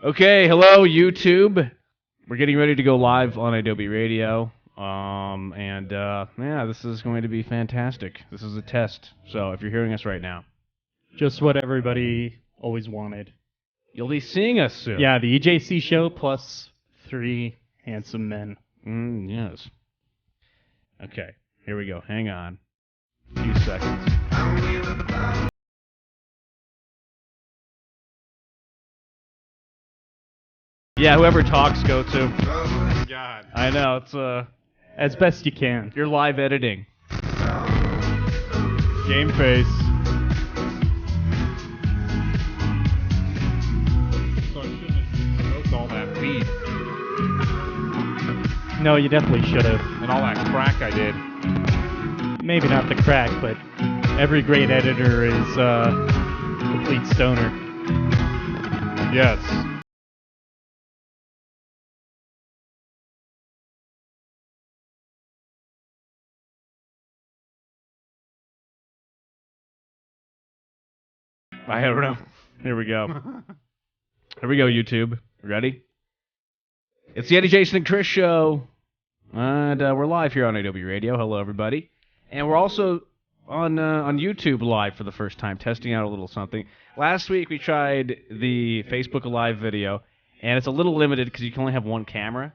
Okay, hello YouTube. We're getting ready to go live on Adobe Radio. Yeah, this is going to be fantastic. This is a test. So if you're hearing us right now, Just what everybody always wanted. you'll be seeing us soon. Yeah, the EJC show plus 3 handsome men. Yes. Okay, here we go. Hang on. A few seconds. Yeah, whoever talks, go to. Oh my god. I know, it's As best you can. you're live editing. Game face. So I shouldn't have smoked all that weed No, you definitely should have. and all that crack I did. Maybe not the crack, but every great editor is complete stoner. Yes. I don't know. Here we go. Here we go, YouTube. Ready? It's the Eddie, Jason, and Chris show. And we're live here on Adobe Radio. Hello, everybody. And we're also on YouTube live for the first time, testing out a little something. Last week, we tried the Facebook Live video, and it's a little limited because you can only have one camera.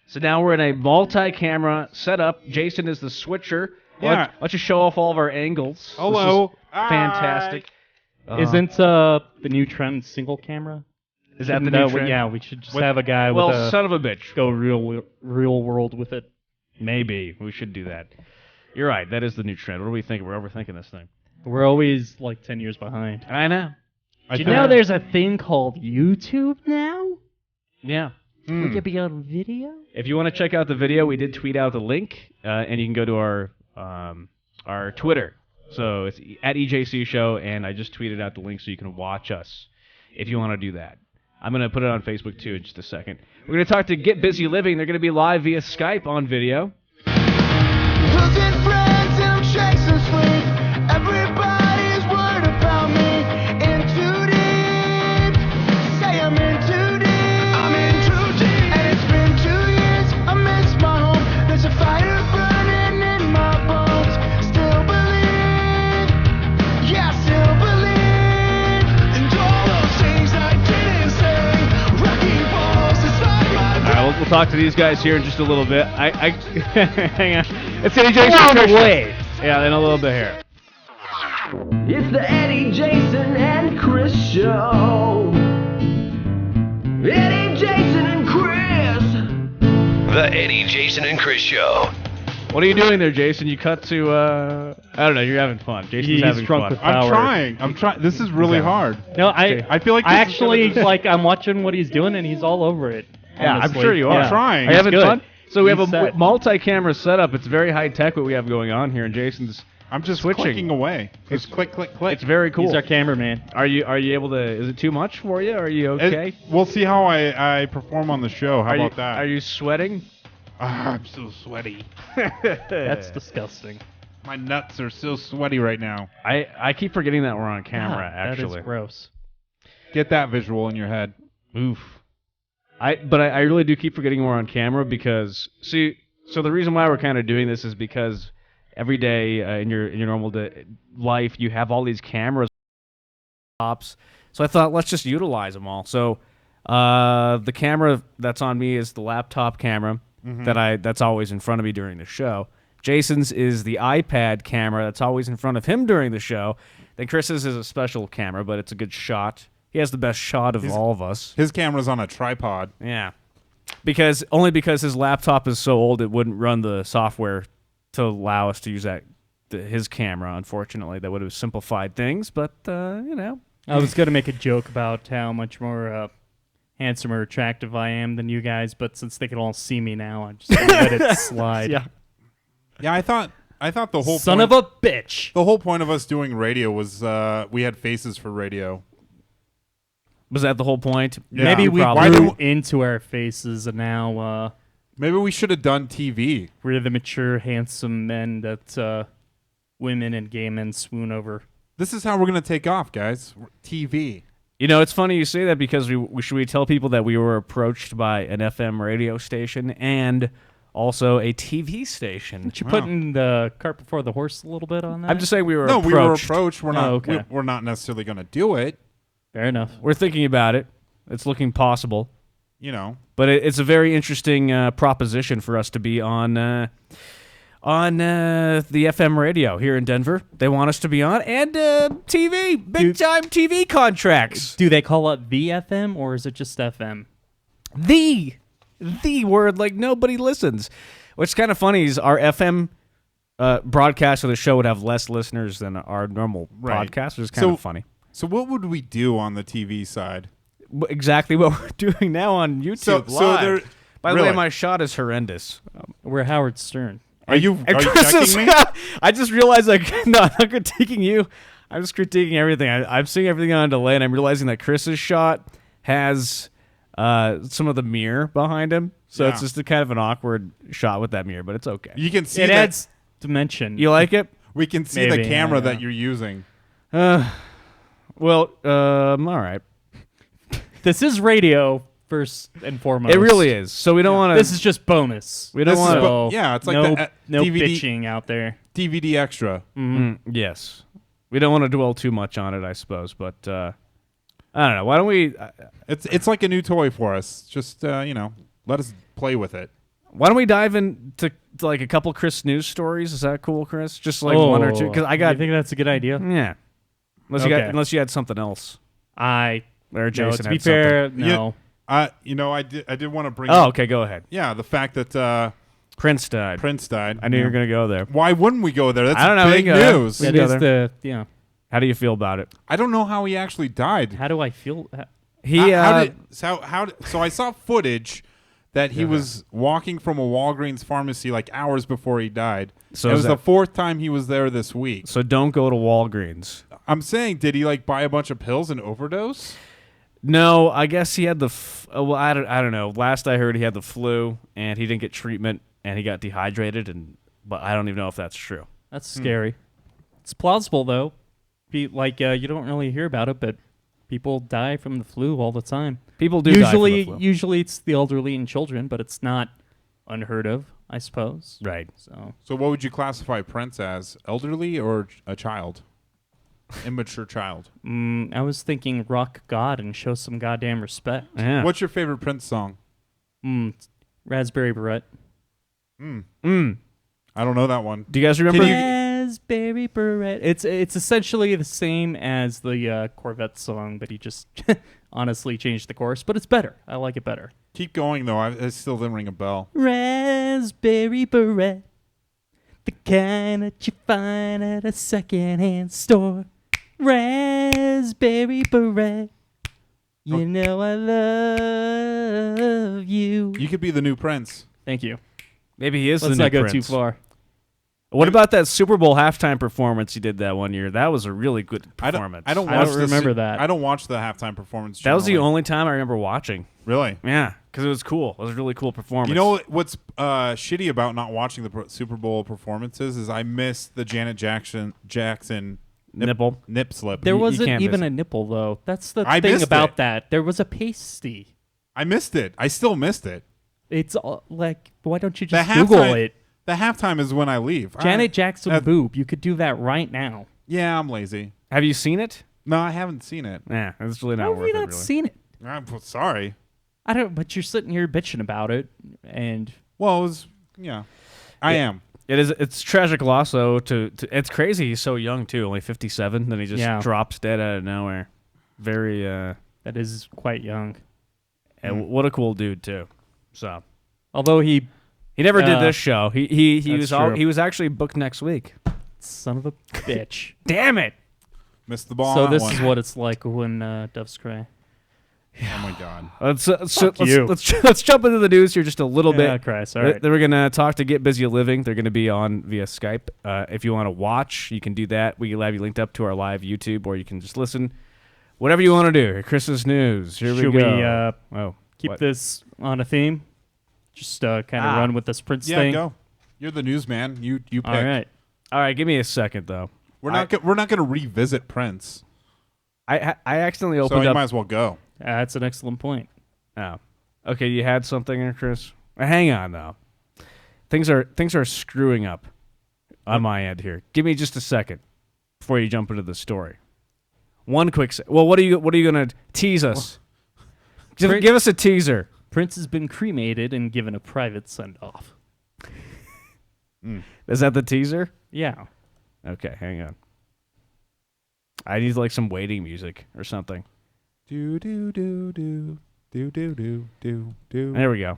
So now we're in a multi-camera setup. Jason is the switcher. Yeah. Let's just show off all of our angles. Hello. This is fantastic. Isn't the new trend single camera? Is that the Shouldn't new trend? Yeah, we should just With- have a guy Well, with a son of a bitch. go real world with it. Maybe. We should do that. You're right. That is the new trend. What do we think? We're overthinking this thing. We're always like 10 years behind. I know. I Do you think- know there's a thing called YouTube now? Yeah. We could be on video? If you want to check out the video, we did tweet out the link, and you can go to our Twitter. So it's at EJC Show, and I just tweeted out the link so you can watch us if you want to do that. I'm going to put it on Facebook, too, in just a second. We're going to talk to Get Busy Living. They're going to be live via Skype on video. Losing friends and I'm chasing sleep. Everybody's worried about me. In too deep. Say I'm in too deep. I'm in too deep. And it's been 2 years. I miss my home. There's a fire burning in my bones. Still believe. Yeah, still believe. And all those things I didn't say. Wrecking balls inside my brain. All right, we'll talk to these guys here in just a little bit. Hang on. It's Eddie, Jason, Along and the Chris. way. Yeah, in a little bit here. It's the Eddie, Jason, and Chris show. Eddie, Jason, and Chris. The Eddie, Jason, and Chris Show. What are you doing there, Jason? You cut to, I don't know, you're having fun. Jason's He's having drunk fun. with I'm power. trying. I'm trying. This is really hard. No, I feel like I this is actually gonna be- like I'm watching what he's doing and he's all over it. Yeah, I'm honestly. sure you are. Yeah. Trying. Are you having He's good. fun? So we have He's a set. multi-camera setup. It's very high-tech what we have going on here, and Jason's I'm just switching. clicking away. Just click, click, click. It's very cool. He's our cameraman. Are you able to? Is it too much for you? Are you okay? We'll see how I perform on the show. How are about you, that? Are you sweating? I'm so sweaty. That's disgusting. My nuts are so sweaty right now. I keep forgetting that we're on camera. God, actually, that is gross. Get that visual in your head. Oof. But I really do keep forgetting we're on camera because so the reason why we're kind of doing this is because every day in your normal life you have all these cameras, tops. So I thought let's just utilize them all. So the camera that's on me is the laptop camera that's always in front of me during the show. Jason's is the iPad camera that's always in front of him during the show. Then Chris's is a special camera, but it's a good shot. He has the best shot of all of us. His camera's on a tripod. Yeah. Because his laptop is so old it wouldn't run the software to allow us to use his camera, unfortunately. That would have simplified things, but I was gonna make a joke about how much more handsome or attractive I am than you guys, but since they can all see me now, I'm just gonna let it slide. Yeah. Yeah, I thought the whole Son point, of a bitch. the whole point of us doing radio was we had faces for radio. Was that the whole point? Yeah. Maybe we Why grew do- into our faces and now Maybe we should have done TV. we're the mature, handsome men that women and gay men swoon over. This is how we're gonna take off, guys. TV. You know, it's funny you say that because should we tell people that we were approached by an FM radio station and also a TV station. Did you putting the cart before the horse a little bit on that? I'm just saying we were No, approached. we were approached. We're not. okay. We're not necessarily going to do it. Fair enough. We're thinking about it. It's looking possible. You know. But it's a very interesting proposition for us to be on the FM radio here in Denver. They want us to be on, and TV, big-time TV contracts. Do they call it the FM, or is it just FM? The word, like nobody listens. What's kind of funny is our FM broadcast of the show would have less listeners than our normal podcast, which is kind of funny. So what would we do on the TV side? Exactly what we're doing now on YouTube live. By the way, my shot is horrendous. We're Howard Stern. Are you Chris checking me? I just realized, no, I'm not critiquing you. I'm just critiquing everything. I'm seeing everything on delay, and I'm realizing that Chris's shot has some of the mirror behind him. So it's just a kind of an awkward shot with that mirror, but it's okay. You can see it that adds dimension. You like it? We can see Maybe, the camera yeah. that you're using. All right. This is radio first and foremost. It really is. So we don't want to. This is just bonus. We don't This is want to. yeah, it's like no, the no DVD bitching out there. DVD extra. Yes. We don't want to dwell too much on it, I suppose, but I don't know. Why don't we? It's like a new toy for us. Just let us play with it. Why don't we dive into like a couple Chris news stories? Is that cool, Chris? Just like one or two, because I got. You think that's a good idea? Yeah. Unless you had something else. Or Jason to be had fair, something. no. I did want to bring. Oh, okay. Go ahead. Yeah, the fact that Prince died. Prince died. I knew you were gonna go there. Why wouldn't we go there? That's I don't know. big We can go news. there. That is the How do you feel about it? I don't know how he actually died. How do I feel? So I saw footage that he was walking from a Walgreens pharmacy like hours before he died. So it was is the that- fourth time he was there this week. So don't go to Walgreens. I'm saying, did he like buy a bunch of pills and overdose? No, I guess he had the. Well, I don't know. Last I heard, he had the flu and he didn't get treatment and he got dehydrated. But I don't even know if that's true. That's scary. It's plausible though. You don't really hear about it, but people die from the flu all the time. People do die from the flu. Usually it's the elderly and children, but it's not unheard of, I suppose. Right. So what would you classify Prince as? Elderly or a child? Immature child. I was thinking rock God and show some goddamn respect. Yeah. What's your favorite Prince song? Raspberry Beret. I don't know that one. Do you guys remember? Raspberry Beret. It's essentially the same as the Corvette song, but he just honestly changed the chorus. But it's better. I like it better. Keep going though. It still didn't ring a bell. Raspberry Beret, the kind that you find at a secondhand store. Raspberry Beret, you know I love you. You could be the new Prince. Thank you. Maybe he is Let's the new not go Prince. too far. What about that Super Bowl halftime performance he did that one year? That was a really good performance. I don't I watch don't the remember that. I don't watch the halftime performance. That was the generally. only time I remember watching. Really? Yeah, because it was cool. It was a really cool performance. You know what's shitty about not watching the Super Bowl performances is I missed the Janet Jackson Nipple. nip slip. There you wasn't can't even miss a it. nipple, though. That's the I thing missed about it. that. There was a pasty. I missed it. I still missed it. It's like, why don't you The just Google halftime- it? The halftime is when I leave. Janet Jackson that- boob. You could do that right now. Yeah, I'm lazy. Have you seen it? No, I haven't seen it. Yeah, it's really How not have worth you it. not Really. seen it? I'm sorry. I don't. But you're sitting here bitching about it, and Well, it was I am. It is. It's tragic loss though. It's crazy. He's so young too, only 57. Then he just drops dead out of nowhere. Very. that is quite young. And what a cool dude too. So. Although he never did this show. He That's was true. he was actually booked next week. son of a bitch. Damn it. Missed the ball. So on that this one. is what it's like when doves cry. Oh my god. Let's you. let's jump into the news here just a little Yeah, bit. Christ. All right. Then we're gonna talk to Get Busy Living. They're gonna be on via Skype. If you want to watch, you can do that. We will have you linked up to our live YouTube, or you can just listen. Whatever you want to do. Chris's news. Here Should we go. we keep this on a theme? Just kind of run with this Prince Yeah, thing. go. You're the newsman. You pick. All right. All right. Give me a second though. We're not going to revisit Prince. I accidentally So opened you up. might as well go. That's an excellent point. Oh, okay. You had something there, Chris. Hang on though. Things are screwing up on my end here. Give me just a second before you jump into the story. One quick. Well, what are you gonna tease us? Give us a teaser. Prince has been cremated and given a private send-off. Is that the teaser? Yeah. Okay, hang on. I need like some waiting music or something. Do do do do do do do do do. There we go.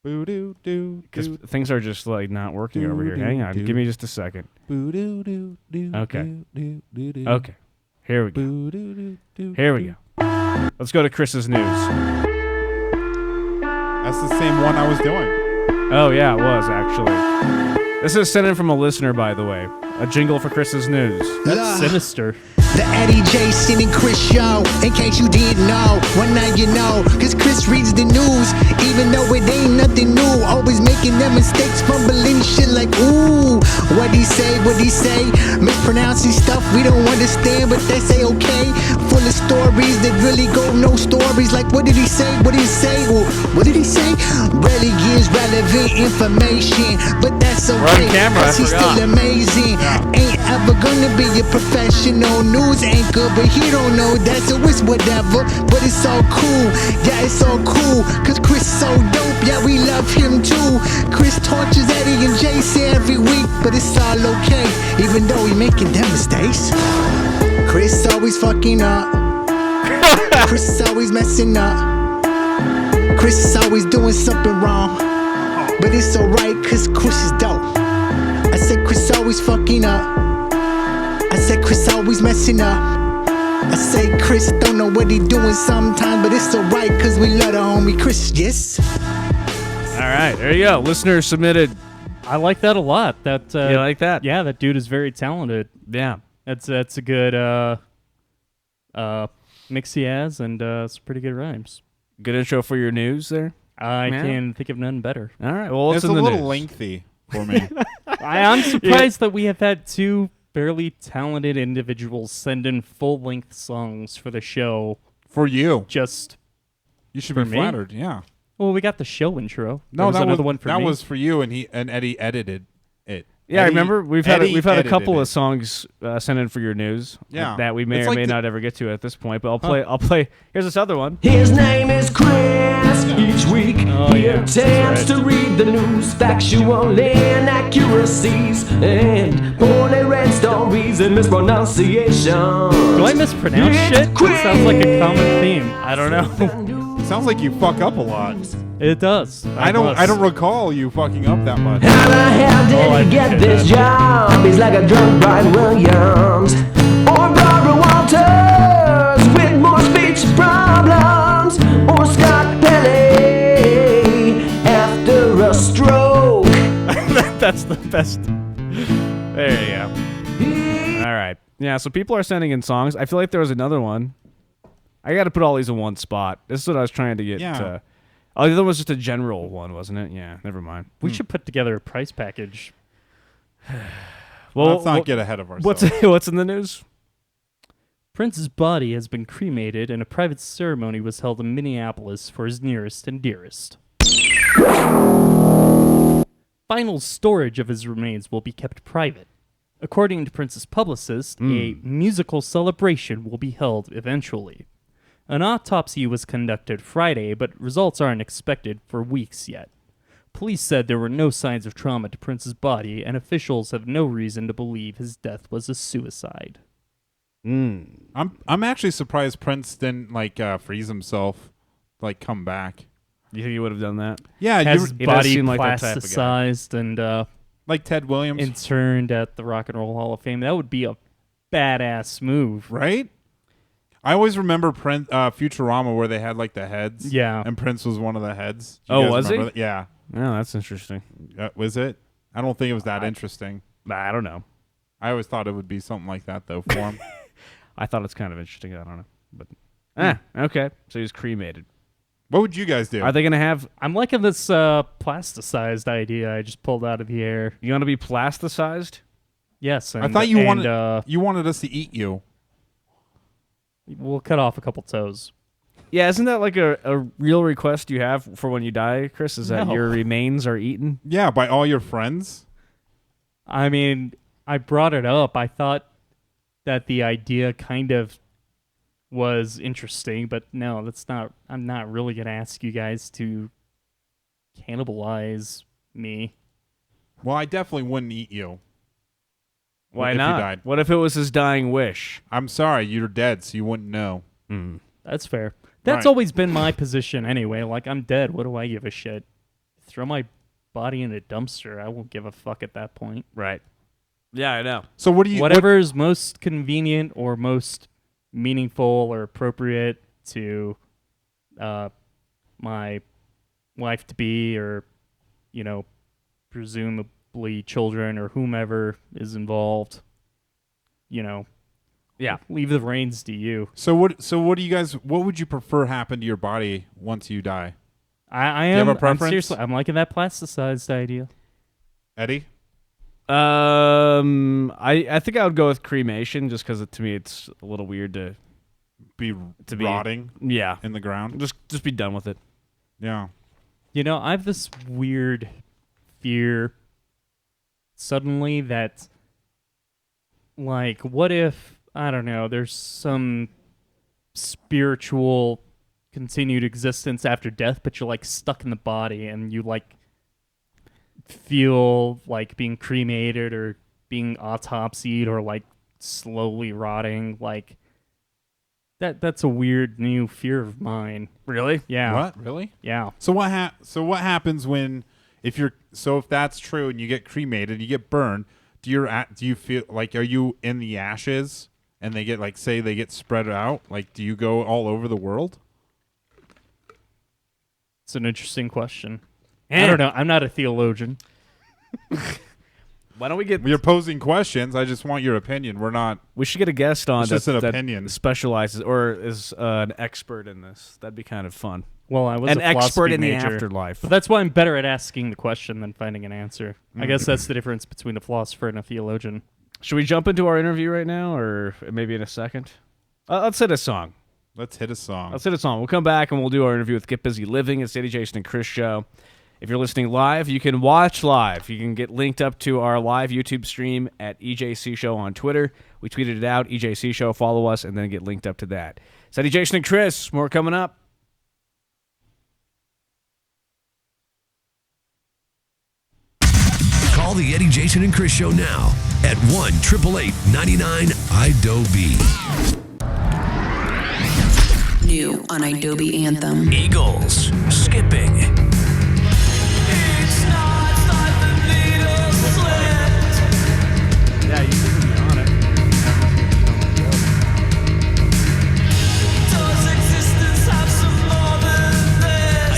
Boo do do. Because things are just like not working over here. Hang on, give me just a second. Boo do do do. Okay. Do do do. Okay, here we go. Boo do do do. Here we go. Let's go to Chris's news. That's the same one I was doing. Oh yeah, it was actually. This is sent in from a listener, by the way. A jingle for Chris's news. That's sinister. The Eddie Jason and Chris show. In case you didn't know, well now you know. Cause Chris reads the news, even though it ain't nothing new. Always making them mistakes, fumbling shit like, ooh, what'd he say, mispronouncing stuff we don't understand, but they say okay. Full of stories that really go no stories. Like what did he say, Ooh, what did he say? Rarely gives relevant information, but that's okay, camera, cause he's I forgot. still amazing. Ain't ever gonna be a professional news anchor, but he don't know that, so it's whatever. But it's all cool, yeah, it's all cool. Cause Chris so dope, yeah, we love him too. Chris tortures Eddie and Jason every week, but it's all okay, even though he making them mistakes. Chris always fucking up. Chris is always messing up. Chris is always doing something wrong, but it's alright, cause Chris is dope. I said Chris always fucking up. I said Chris always messing up. I say Chris don't know what he doing sometimes, but it's alright, cause we love the homie Chris, yes? All right, there you go. Listener submitted. I like that a lot. That You like that? Yeah, that dude is very talented. Yeah. That's a good mix he has, and it's pretty good rhymes. Good intro for your news there. I Yeah. can't think of none better. All right. Well, what's It's a in the little news? lengthy for me. I'm surprised that we have had two fairly talented individuals send in full-length songs for the show. For you, Just you should For be me? flattered. Yeah. well, we got the show intro. No, There was that another was one for that me. was for you, and Eddie edited it. Yeah, I Eddie- remember we've had Eddie a edited couple it. of songs sent in for your news. Yeah. that we may It's or like may the- not ever get to at this point. But I'll play. Here's this other one. His name is Chris. Each week Oh, he yeah, that's attempts right. to read the news, factual inaccuracies, and poorly read stories and mispronunciation. Do I mispronounce It's shit? That sounds like a common theme. I don't know. Sounds like you fuck up a lot. It does. I don't recall you fucking up that much. How the hell did I he get did this job? He's like a drunk Brian Williams or Barbara Walters with more speech problems, or Scott Pelley after a stroke. That's the best. There you go. All right. Yeah. So people are sending in songs. I feel like there was another one. I got to put all these in one spot. This is what I was trying to get. Yeah. Oh, the other one was just a general one, wasn't it? Yeah. Never mind. We should put together a price package. Well, Let's not get ahead of ourselves. what's in the news? Prince's body has been cremated, and a private ceremony was held in Minneapolis for his nearest and dearest. Final storage of his remains will be kept private. According to Prince's publicist, a musical celebration will be held eventually. An autopsy was conducted Friday, but results aren't expected for weeks yet. Police said there were no signs of trauma to Prince's body, and officials have no reason to believe his death was a suicide. I'm actually surprised Prince didn't freeze himself, come back. You think he would have done that? Yeah, Has his he does body seem like that type of guy. plasticized and like Ted Williams, interned at the Rock and Roll Hall of Fame. That would be a badass move. right? I always remember Futurama where they had the heads. Yeah. and Prince was one of the heads. Do you Oh, guys was he? remember that? Yeah. Oh, that's interesting. Was it? I don't think it was that interesting. I don't know. I always thought it would be something like that though for him. I thought it's kind of interesting. I don't know, but okay. So he's cremated. What would you guys do? Are they gonna have? I'm liking this plasticized idea I just pulled out of the air. You gonna be plasticized? Yes, and, I thought you and, wanted us to eat you. We'll cut off a couple toes. Yeah, isn't that like a real request you have for when you die, Chris? Is that No. your remains are eaten? Yeah, by all your friends. I mean, I brought it up. I thought that the idea kind of was interesting, but no, that's not. I'm not really gonna ask you guys to cannibalize me. Well, I definitely wouldn't eat you. Why if not? You died. What if it was his dying wish? I'm sorry, you're dead, so you wouldn't know. That's fair. That's Right. always been my position anyway. Like, I'm dead. What do I give a shit? Throw my body in a dumpster. I won't give a fuck at that point. Right. Yeah, I know. So what do you? Whatever is most convenient or most meaningful or appropriate to my wife to be, or presumably children or whomever is involved. Yeah. Leave the reins to you. So what do you guys? What would you prefer happen to your body once you die, I you am. have a I'm preference? seriously. I'm liking that plasticized idea. Eddie? I think I would go with cremation just because to me it's a little weird to Be be rotting yeah in the ground. just be done with it. Yeah. I have this weird fear suddenly that, like, what if, I don't know, there's some spiritual continued existence after death, but you're, like, stuck in the body and you, like, feel like being cremated or being autopsied or, like, slowly rotting. Like, that's a weird new fear of mine. Really? Yeah. What? Really? Yeah. So what happens when if that's true and you get cremated, you get burned, do you feel like, are you in the ashes and they get, like, say they get spread out? Like, do you go all over the world? It's an interesting question. I don't know. I'm not a theologian. Why don't we get? You're posing questions. I just want your opinion. We're not. We should get a guest on It's just an that opinion. specializes or is an expert in this. That'd be kind of fun. Well, I was An a expert philosophy in the major, afterlife. but that's why I'm better at asking the question than finding an answer. I guess that's the difference between a philosopher and a theologian. Should we jump into our interview right now, or maybe in a second? Let's hit a song. Let's hit a song. We'll come back and we'll do our interview with Get Busy Living. It's the Eddie, Jason, and Chris show. If you're listening live, you can watch live. You can get linked up to our live YouTube stream at EJC Show on Twitter. We tweeted it out, EJC Show. Follow us, and then get linked up to that. It's Eddie, Jason, and Chris. More coming up. Call the Eddie, Jason, and Chris show now at 1-888-99-IDOBE. New on Adobe Anthem. Eagles, skipping. Yeah, you can be on it.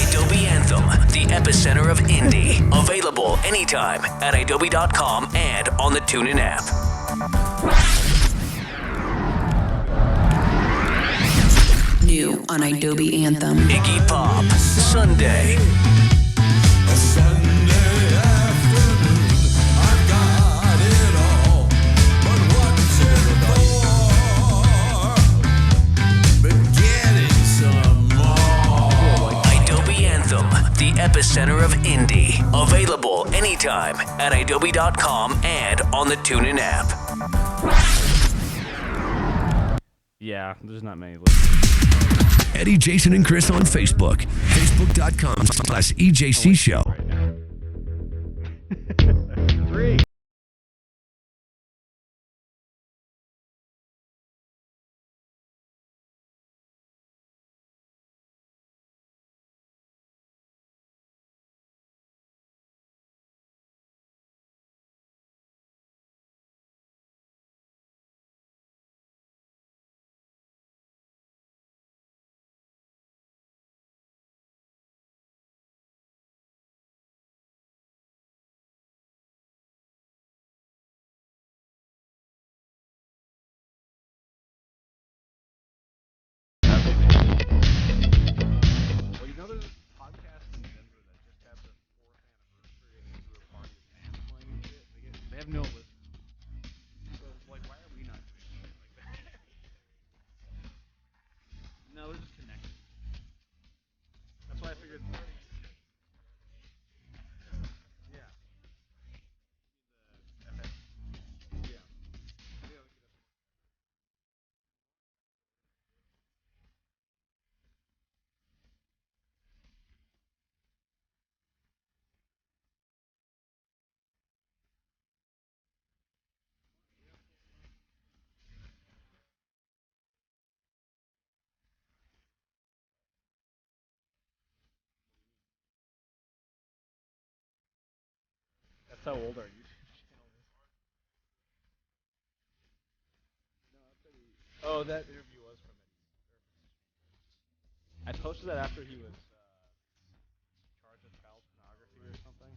Adobe Anthem, the epicenter of indie. Available anytime at adobe.com and on the TuneIn app. New on Adobe Anthem. Iggy Pop, Sunday. Adobe Anthem, the epicenter of indie. Available anytime at adobe.com and on the TuneIn app. Yeah, there's not many. Eddie, Jason, and Chris on Facebook. Facebook.com/EJC Show. Well, you know there's a podcast in Denver that just had their 4th anniversary and they threw a party with bands playing and shit. They have no listeners. So, like, why are we not doing something like that? Just how old are you? Oh, that interview was from Eddie. I posted that after he was charged with child pornography or something.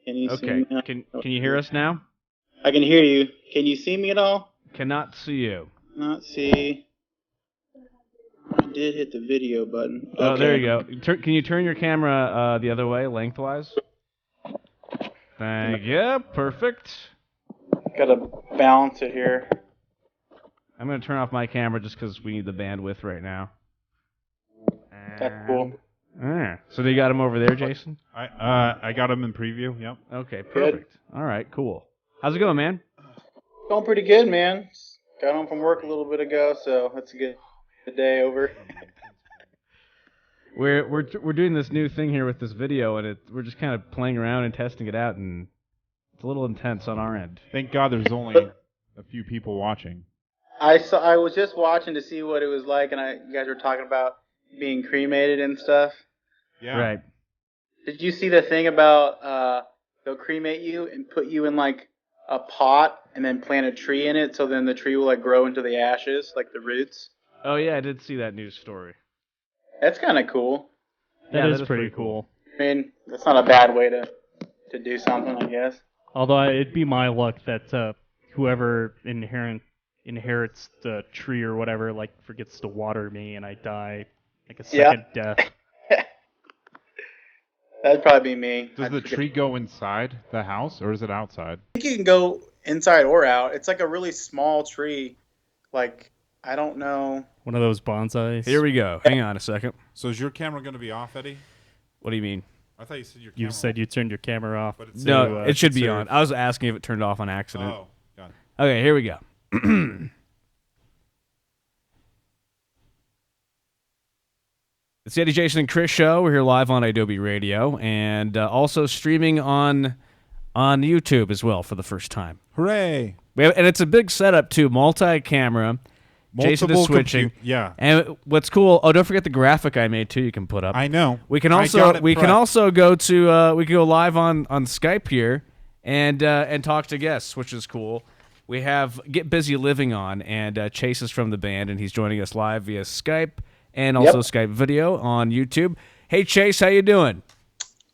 Can you see Okay, me now? can you hear us now? I can hear you. Can you see me at all? Cannot see you. Not see. I did hit the video button. Okay. Oh, there you go. Can you turn your camera the other way, lengthwise? Thank you. Perfect. Gotta balance it here. I'm going to turn off my camera just because we need the bandwidth right now. That's cool. So you got him over there, Jason? I got him in preview. Yep. Okay, perfect. All right, cool. How's it going, man? Going pretty good, man. Got home from work a little bit ago, so that's a good day over. We're doing this new thing here with this video, and we're just kind of playing around and testing it out, and it's a little intense on our end. Thank God there's only a few people watching. I was just watching to see what it was like, and you guys were talking about being cremated and stuff. Yeah. Right. Did you see the thing about they'll cremate you and put you in like a pot and then plant a tree in it, so then the tree will like grow into the ashes, like the roots? Oh yeah, I did see that news story. That kind of cool. That is pretty cool. I mean, that's not a bad way to do something, I guess. Although it'd be my luck that whoever inherits the tree or whatever, like, forgets to water me and I die like a second death. That'd probably be me. Does the tree go inside the house or is it outside? I think you can go inside or out. It's like a really small tree. Like, I don't know. One of those bonsais. Here we go. Hang on a second. So is your camera going to be off, Eddie? What do you mean? I thought you said your camera. You said you turned your camera off. But it's No, it should be on. I was asking if it turned off on accident. Oh, got it. Okay, here we go. It's the Eddie, Jason, and Chris show. We're here live on Adobe Radio and also streaming on YouTube as well for the first time. Hooray! And it's a big setup too, multi-camera. Jason is switching. Yeah. And what's cool? Oh, don't forget the graphic I made too. You can put up. I know. We can I also got it we can prepped. also go to we can go live on Skype here and talk to guests, which is cool. We have Get Busy Living on, and Chase is from the band, and he's joining us live via Skype and also Skype video on YouTube. Hey Chase, how you doing?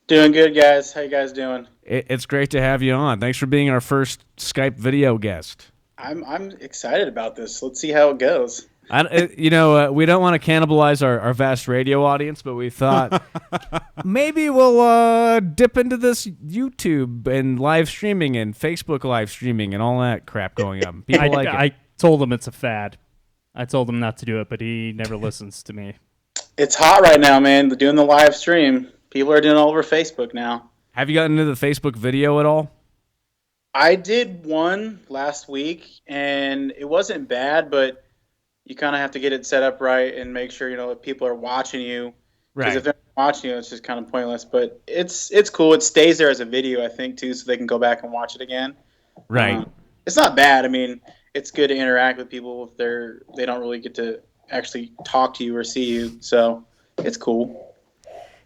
Doing good, guys. How you guys doing? It's great to have you on. Thanks for being our first Skype video guest. I'm excited about this. Let's see how it goes. We don't want to cannibalize our vast radio audience, but we thought maybe we'll dip into this YouTube and live streaming and Facebook live streaming and all that crap going up. People like it. I told him it's a fad. I told him not to do it, but he never listens to me. It's hot right now, man. They're doing the live stream. People are doing it all over Facebook now. Have you gotten into the Facebook video at all? I did one last week, and it wasn't bad, but you kind of have to get it set up right and make sure, that people are watching you. Because if they're not watching you, it's just kind of pointless. But it's cool. It stays there as a video, I think, too, so they can go back and watch it again. Right. It's not bad. I mean, it's good to interact with people if they don't really get to actually talk to you or see you. So it's cool.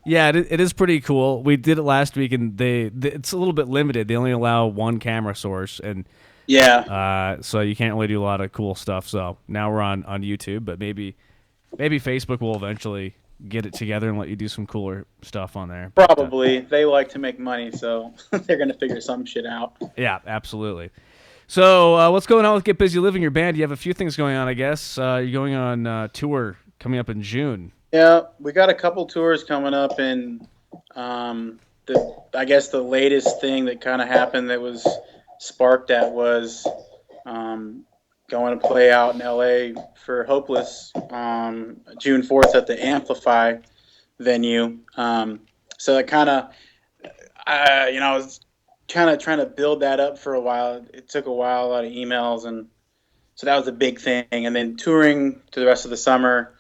Yeah, it is pretty cool. We did it last week, and it's a little bit limited. They only allow one camera source, and Yeah. So you can't really do a lot of cool stuff. So now we're on YouTube, but maybe Facebook will eventually get it together and let you do some cooler stuff on there. Probably. They like to make money, so they're going to figure some shit out. Yeah, absolutely. So what's going on with Get Busy Living, your band? You have a few things going on, I guess. You're going on tour coming up in June. Yeah, we got a couple tours coming up, and I guess the latest thing that kind of happened that was sparked that was going to play out in LA for Hopeless June 4th at the Amplify venue. So it kind of, I was kind of trying to build that up for a while. It took a while, a lot of emails, and so that was a big thing. And then touring to the rest of the summer,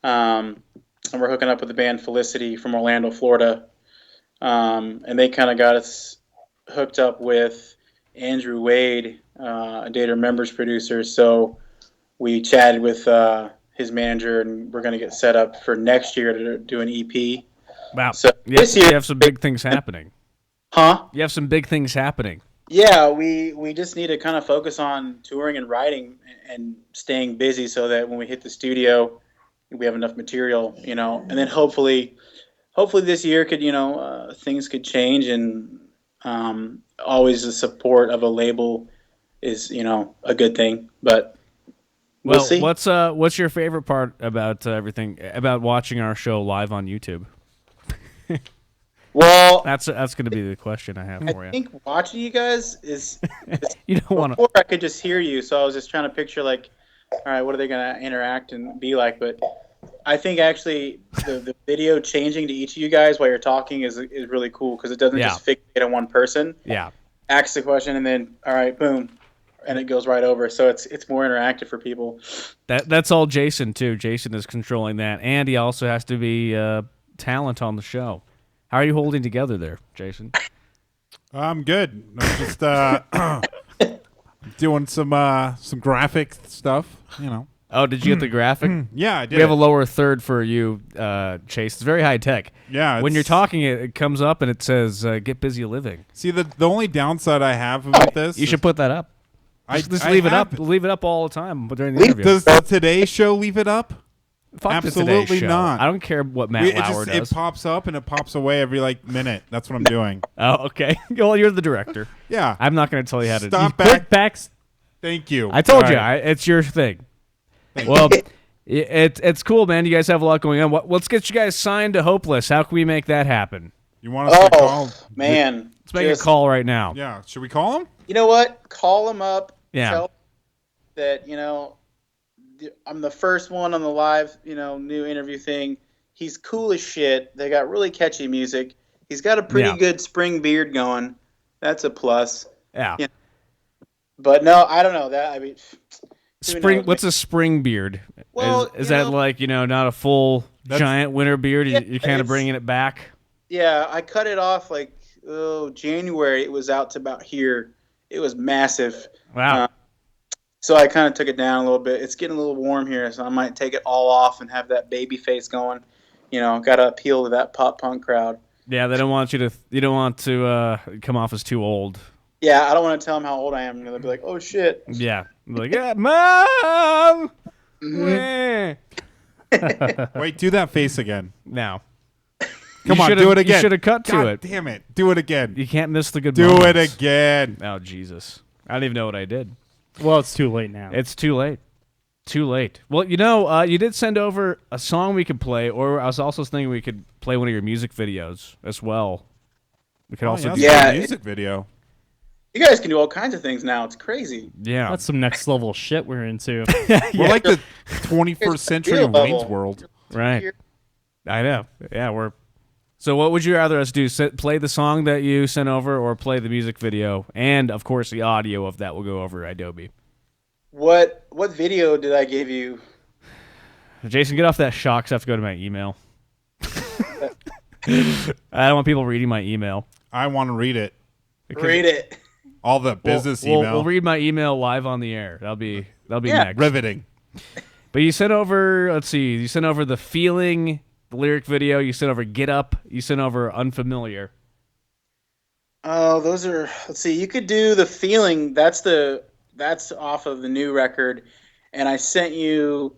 and we're hooking up with the band Felicity from Orlando, Florida, and they kind of got us hooked up with Andrew Wade, a Data Members producer. So we chatted with his manager, and we're going to get set up for next year to do an EP. Wow. So this year, you have some big things happening. Huh? You have some big things happening. Yeah, we just need to kind of focus on touring and writing and staying busy so that when we hit the studio, we have enough material, and then hopefully this year could, things could change, and always the support of a label is, a good thing, but we'll see. What's your favorite part about everything, about watching our show live on YouTube? Well, that's going to be the question I have for you. I think watching you guys is you don't want to. Before I could just hear you, so I was just trying to picture like, all right, what are they going to interact and be like? But I think actually the video changing to each of you guys while you're talking is really cool because it doesn't just fixate on one person. Yeah. Asks the question and then all right, boom, and it goes right over. So it's more interactive for people. That's all Jason too. Jason is controlling that, and he also has to be talent on the show. How are you holding together there, Jason? I'm good. I'm just doing some graphic stuff, Oh, did you get the graphic? Yeah, I did. We have a lower third for you, Chase. It's very high tech. Yeah. When you're talking, it comes up and it says "Get busy living." See, the only downside I have with this, You should put that up. Just leave it up. Leave it up all the time during the interview. Does the Today Show leave it up? Fuck Absolutely the Today Show. not. I don't care what Matt Lauer does. It pops up and it pops away every minute. That's what I'm doing. Oh, okay. Well, you're the director. Yeah. I'm not going to tell you how to. Stop Put backs. Thank you. I told All you, right. it's your thing. Well, it's cool, man. You guys have a lot going on. Let's get you guys signed to Hopeless. How can we make that happen? You want us to call? Man. Let's make a call right now. Yeah. Should we call him? You know what? Call him up. Yeah. Tell him that, I'm the first one on the live, new interview thing. He's cool as shit. They got really catchy music. He's got a pretty good spring beard going. That's a plus. Yeah. But no, I don't know that. I mean, spring. What's a spring beard? Well, is that not a full giant winter beard? You're kind of bringing it back. Yeah, I cut it off January. It was out to about here. It was massive. Wow. So I kind of took it down a little bit. It's getting a little warm here, so I might take it all off and have that baby face going. Got to appeal to that pop punk crowd. Yeah, they don't want you to. You don't want to come off as too old. Yeah, I don't want to tell them how old I am. They'll be like, "Oh shit." Yeah, like yeah, mom. Wait, do that face again. Now. Come on, do it again. You should have cut to it. Damn it. Do it again. You can't miss the good Do moments. it again. Oh, Jesus. I don't even know what I did. Well, it's too late now. It's too late. Too late. Well, you did send over a song we could play, or I was also thinking we could play one of your music videos as well. We could also do a music video. You guys can do all kinds of things now. It's crazy. Yeah. That's some next level shit we're into. We're like the 21st century of Wayne's World. Right. I know. Yeah, So what would you rather us do? Play the song that you sent over or play the music video? And, of course, the audio of that will go over Adobe. What video did I give you? Jason, get off that shock because I have to go to my email. I don't want people reading my email. I want to read it. Read it. All the business email. We'll read my email live on the air. That'll be next. Riveting. But you sent over, you sent over The Feeling, the lyric video. You sent over Get Up. You sent over Unfamiliar. Oh, those are. Let's see. You could do the feeling. That's off of the new record, and I sent you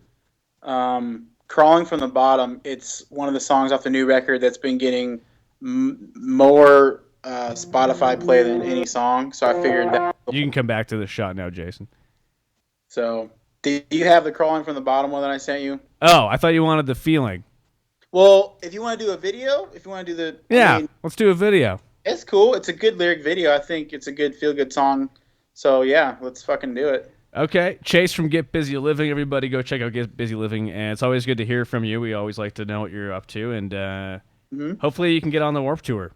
"Crawling from the Bottom." It's one of the songs off the new record that's been getting more Spotify play than any song. So I figured that. You can come back to the shot now, Jason. So, do you have the "Crawling from the Bottom" one that I sent you? Oh, I thought you wanted the feeling. Well, if you want to do a video, if you want to do the, Yeah, let's do a video. It's cool. It's a good lyric video. I think it's a good feel-good song. So yeah, let's fucking do it. Okay, Chase from Get Busy Living. Everybody go check out Get Busy Living, and it's always good to hear from you. We always like to know what you're up to, and hopefully you can get on the Warped Tour.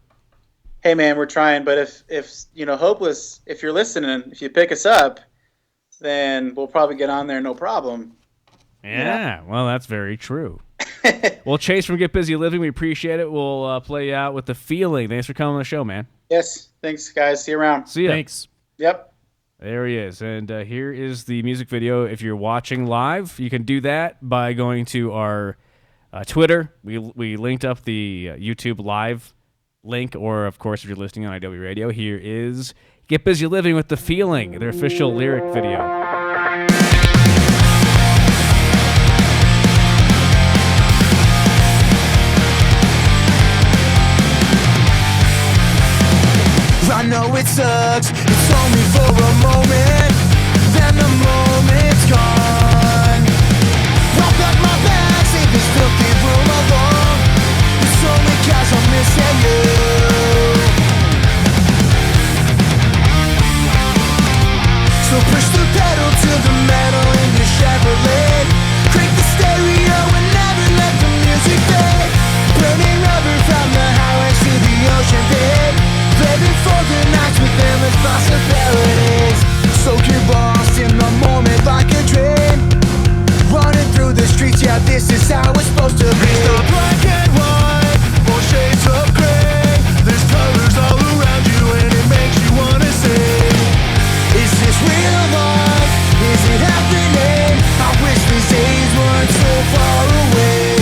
Hey man, we're trying, but if you know, Hopeless, if you're listening, if you pick us up, then we'll probably get on there, no problem. Yeah, well, that's very true. Well, Chase from Get Busy Living, we appreciate it. We'll play you out with the feeling. Thanks for coming on the show, man. Yes, thanks guys. See you around. See ya. Thanks. Yep. There he is. And here is the music video. If you're watching live, you can do that by going to our Twitter. We linked up the YouTube live link, or, of course, if you're listening on IW Radio, here is Get Busy Living with the Feeling, their official lyric video. I know it sucks, it's only for a moment, then the moment's gone. I'll pack my bags, leave this filthy room alone. It's only 'cause I'm missing you. So push the pedal to the metal in your Chevrolet. Crank the stereo and never let the music fade. Burning rubber from the highways to the ocean bed. Living for the nights with endless possibilities. So get lost in the moment like a dream. Running through the streets, yeah, this is how it's supposed to be. It's not black and white, or shades of gray. There's colors all around you and it makes you wanna sing. Is this real life? Is it happening? I wish these days weren't so far away.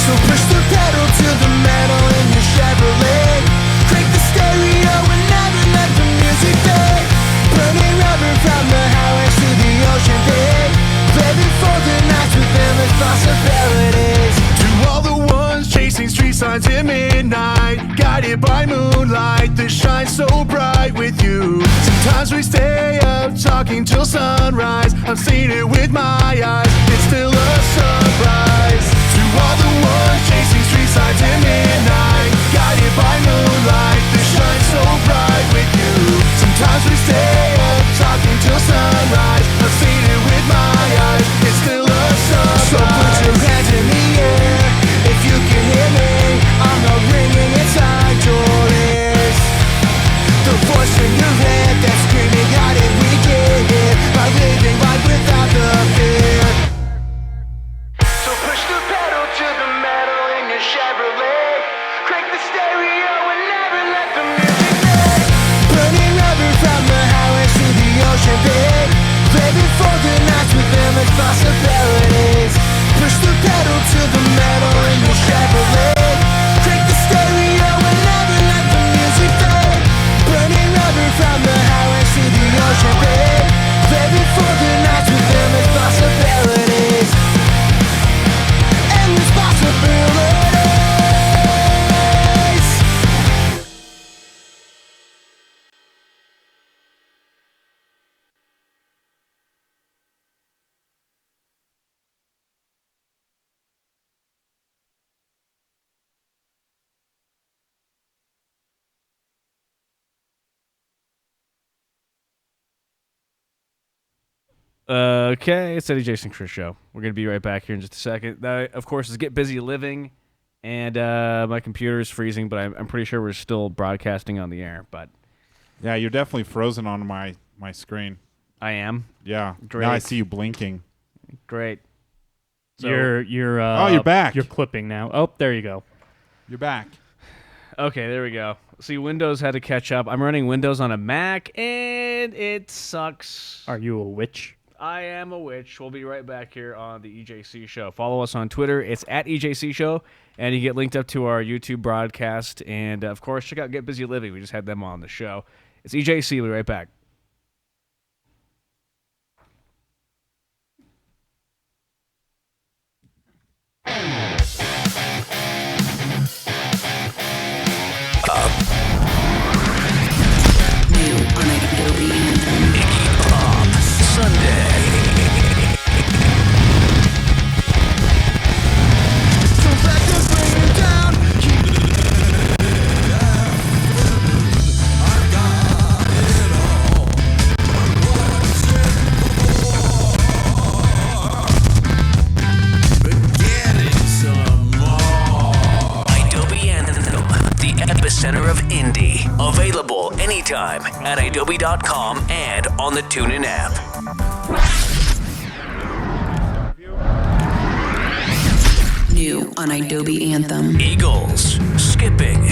So push the pedal to the metal in your Chevrolet. Crank the stereo and never let the music fade. Burning rubber from the highways to the ocean bed. Living for the nights with endless possibilities. To all the ones chasing street signs in midnight, guided by moonlight that shines so bright with you. Sometimes we stay up talking till sunrise. I've seen it with my eyes, it's still a surprise. To all the ones chasing street signs in midnight, guided by moonlight that shines so bright with you. Sometimes we stay up talking till sunrise. I've seen it with my eyes, it's still a surprise. So put your hands in the air if you can hear me. I'm not ringing inside your ears. The voice in your head that's screaming out if we get hit by living life without the fear. So push the pedal to the metal in your Chevrolet. Crank the stereo and never let the music fade. Burning rubber from the highways to the ocean bed. Living for the nights with endless possibilities. Push the pedal to the metal in your Chevrolet. Crank the stereo and never let the music fade. Burning rubber from the highways to the ocean bed. Living for the nights with endless possibilities. Endless possibilities. Okay, it's Eddie Jason Chris Show. We're going to be right back here in just a second. That, of course, is Get Busy Living, and my computer is freezing, but I'm pretty sure we're still broadcasting on the air. But Yeah, you're definitely frozen on my screen. I am. Yeah. Great. Now I see you blinking. Great. So, You're you're back. You're clipping now. Oh, there you go. You're back. okay, there we go. See, Windows had to catch up. I'm running Windows on a Mac, and it sucks. Are you a witch? I am a witch. We'll be right back here on the EJC Show. Follow us on Twitter. It's at EJC Show, and you get linked up to our YouTube broadcast. And, of course, check out Get Busy Living. We just had them on the show. It's EJC. We'll be right back. New on Adobe Anthem. Iggy Pop Sunday. Adobe Anthem, the epicenter of indie. Available anytime at adobe.com and on the TuneIn app. New on Adobe Anthem. Eagles, skipping.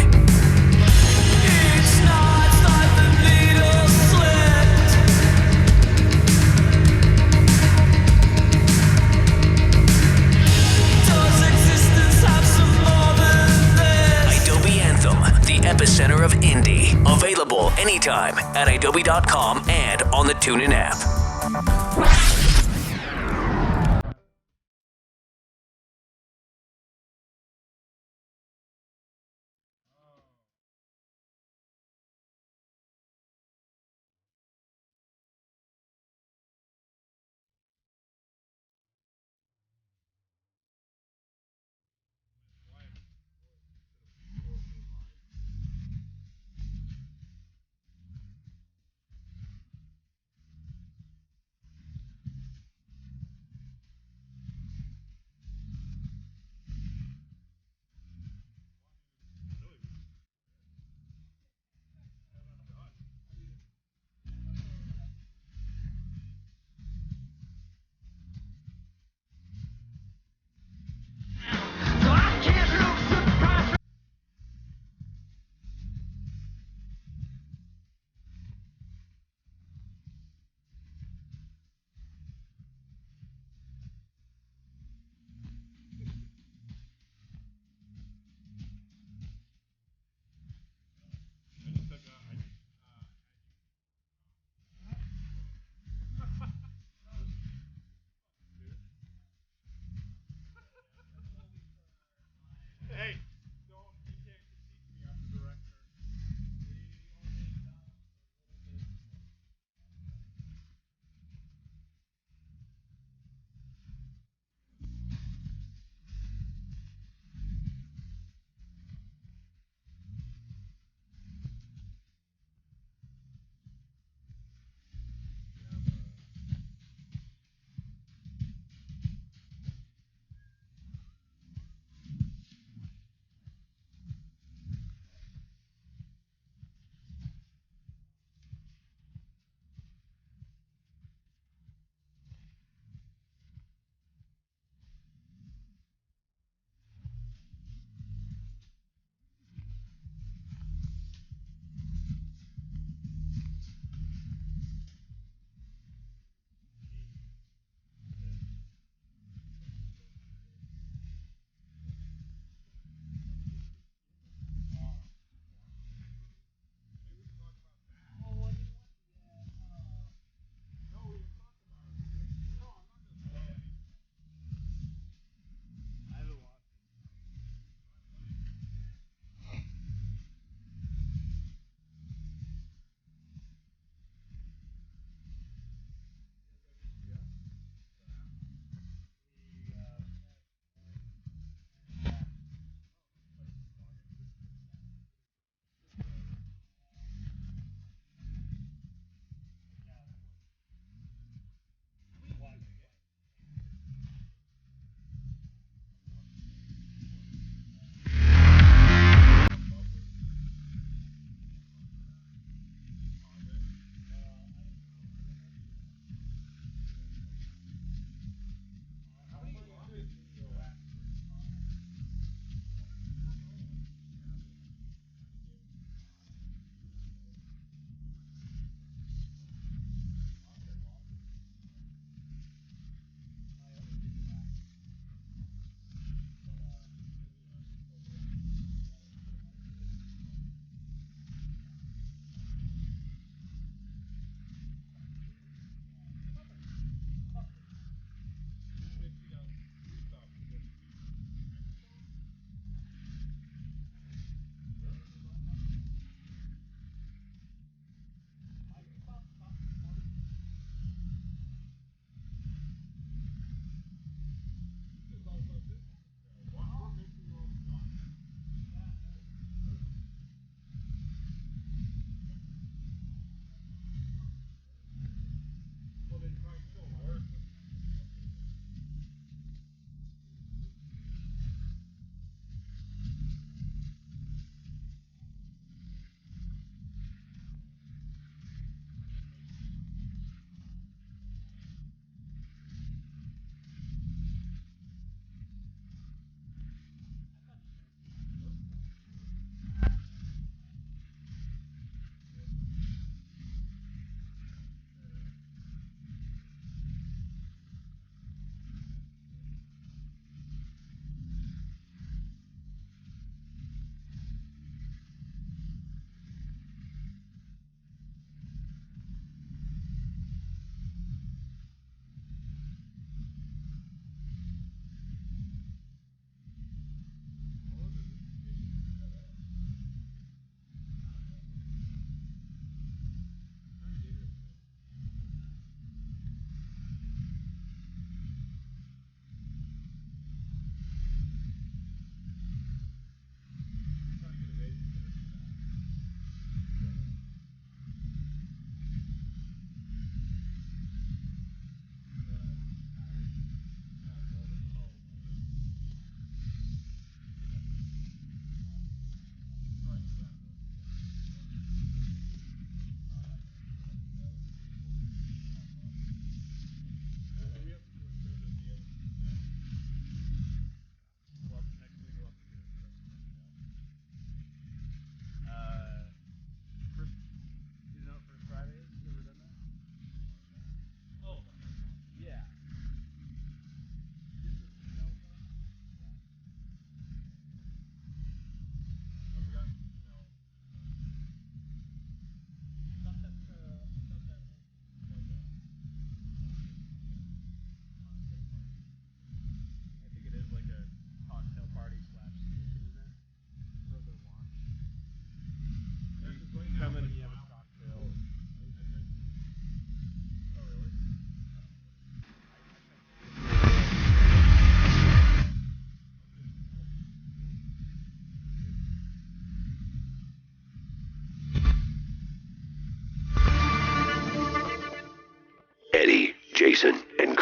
Adobe Anthem, the epicenter of indie. Available anytime at adobe.com and on the TuneIn app.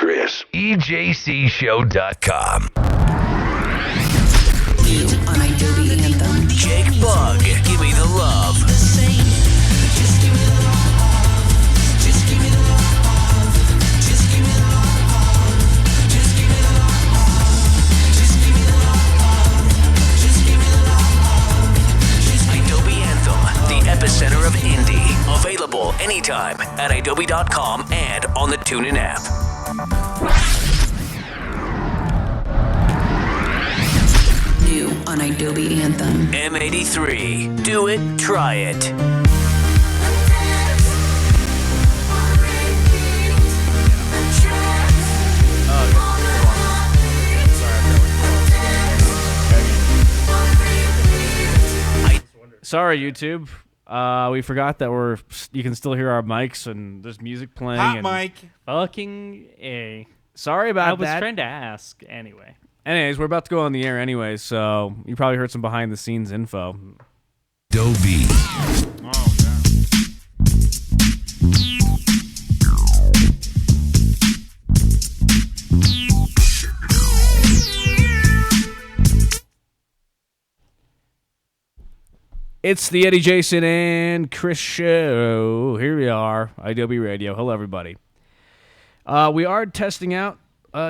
Chris. EJCShow.com. New on Adobe Anthem. Jake Bug, give me the love. Epicenter of indie. Available anytime at adobe.com and on the TuneIn app. New on Adobe Anthem. M83. Do it, try it. Sorry, YouTube. We forgot that you can still hear our mics and there's music playing. Hot and mic. Fucking A. Sorry about I was that. trying to ask anyway. Anyways, we're about to go on the air anyway, so you probably heard some behind the scenes info. Adobe. Oh, yeah. It's the Eddie, Jason, and Chris show. Here we are, Adobe Radio. Hello, everybody. We are testing out,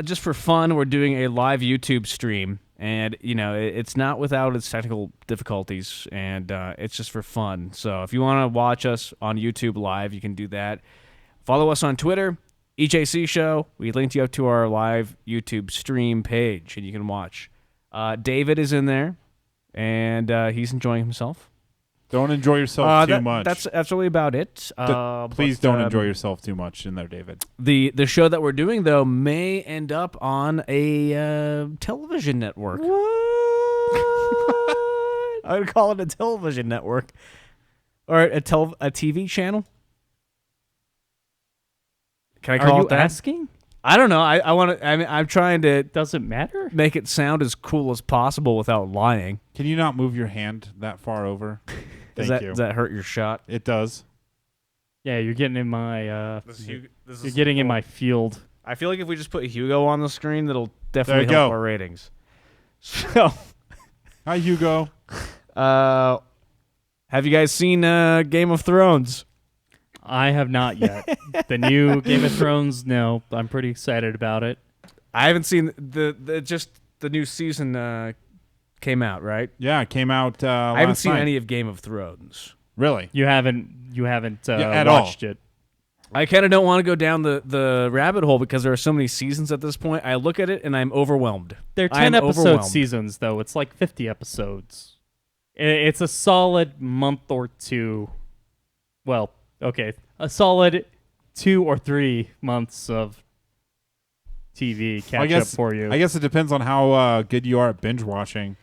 just for fun, we're doing a live YouTube stream. And, you know, it's not without its technical difficulties, and it's just for fun. So if you want to watch us on YouTube live, you can do that. Follow us on Twitter, EJC Show. We linked you up to our live YouTube stream page, and you can watch. David is in there, and he's enjoying himself. Don't enjoy yourself too much. That's really about it. Please don't enjoy yourself too much in there, David. The show that we're doing, though, may end up on a television network. What? I would call it a television network. Or a TV channel. Can I call Are it you that? asking? I don't know. I want to. I'm trying to Does it matter? make it sound as cool as possible without lying. Can you not move your hand that far over? Thank you. Does that hurt your shot? It does. Yeah, you're getting in my You're you're getting in my field. I feel like if we just put Hugo on the screen, that'll definitely There you help go. our ratings. So, Hi, Hugo. have you guys seen Game of Thrones? I have not yet. The new Game of Thrones, no. I'm pretty excited about it. I haven't seen the new season came out, right? Yeah, it came out I haven't last seen night. any of Game of Thrones. Really? You haven't at all. watched it. I kind of don't want to go down the rabbit hole because there are so many seasons at this point. I look at it and I'm overwhelmed. They're I'm 10 episode overwhelmed. seasons, though. It's like 50 episodes. It's a solid month or two. Well, okay. A solid 2 or 3 months of TV catch up for you. I guess it depends on how good you are at binge watching.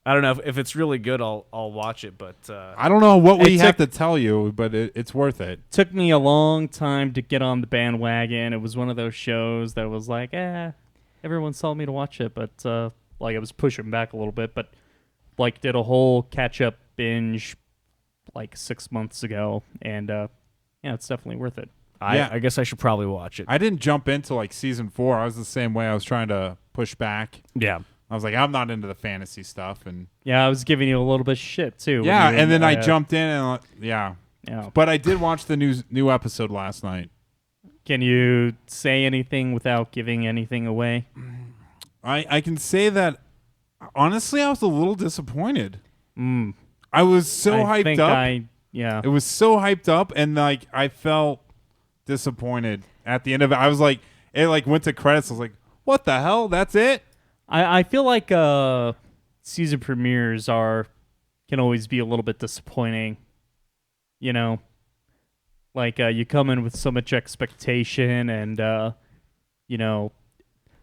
I don't know if it's really good. I'll watch it, but I don't know what we It have took- to tell you, but it's worth it. Took me a long time to get on the bandwagon. It was one of those shows that was like, everyone told me to watch it, but like I was pushing back a little bit, but like did a whole catch up binge like 6 months ago, and yeah, it's definitely worth it. I guess I should probably watch it. I didn't jump into like season 4. I was the same way. I was trying to push back. Yeah. I was like, I'm not into the fantasy stuff, and Yeah, I was giving you a little bit of shit too. when yeah, you and then I uh, jumped in and yeah. Yeah. But I did watch the new episode last night. Can you say anything without giving anything away? I can say that honestly, I was a little disappointed. Mm. I was so I hyped think up. Yeah. It was so hyped up, and like I felt disappointed at the end of it. I was like, it like went to credits. I was like, what the hell? That's it? I feel like season premieres can always be a little bit disappointing. You know, like you come in with so much expectation, and you know,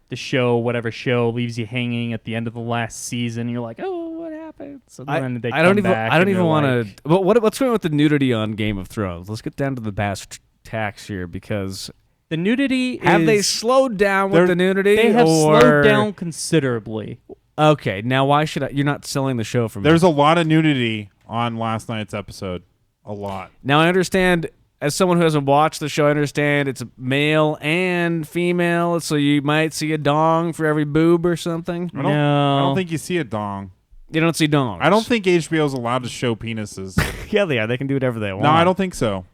the show, whatever show, leaves you hanging at the end of the last season. You're like, oh, what happened? So then they I don't come even. back I don't and even they're want like, to. But what's going on with the nudity on Game of Thrones? Let's get down to the bass tacks here because the nudity. have they is- slowed down with the nudity? They have or... slowed down considerably. Okay, now why should I? You're not selling the show for me. There's a lot of nudity on last night's episode. A lot. Now I understand. as someone who hasn't watched the show, I understand it's male and female, so you might see a dong for every boob or something. I don't think you see a dong. You don't see dongs. I don't think HBO is allowed to show penises. Yeah, they are. They can do whatever they want. No, I don't think so.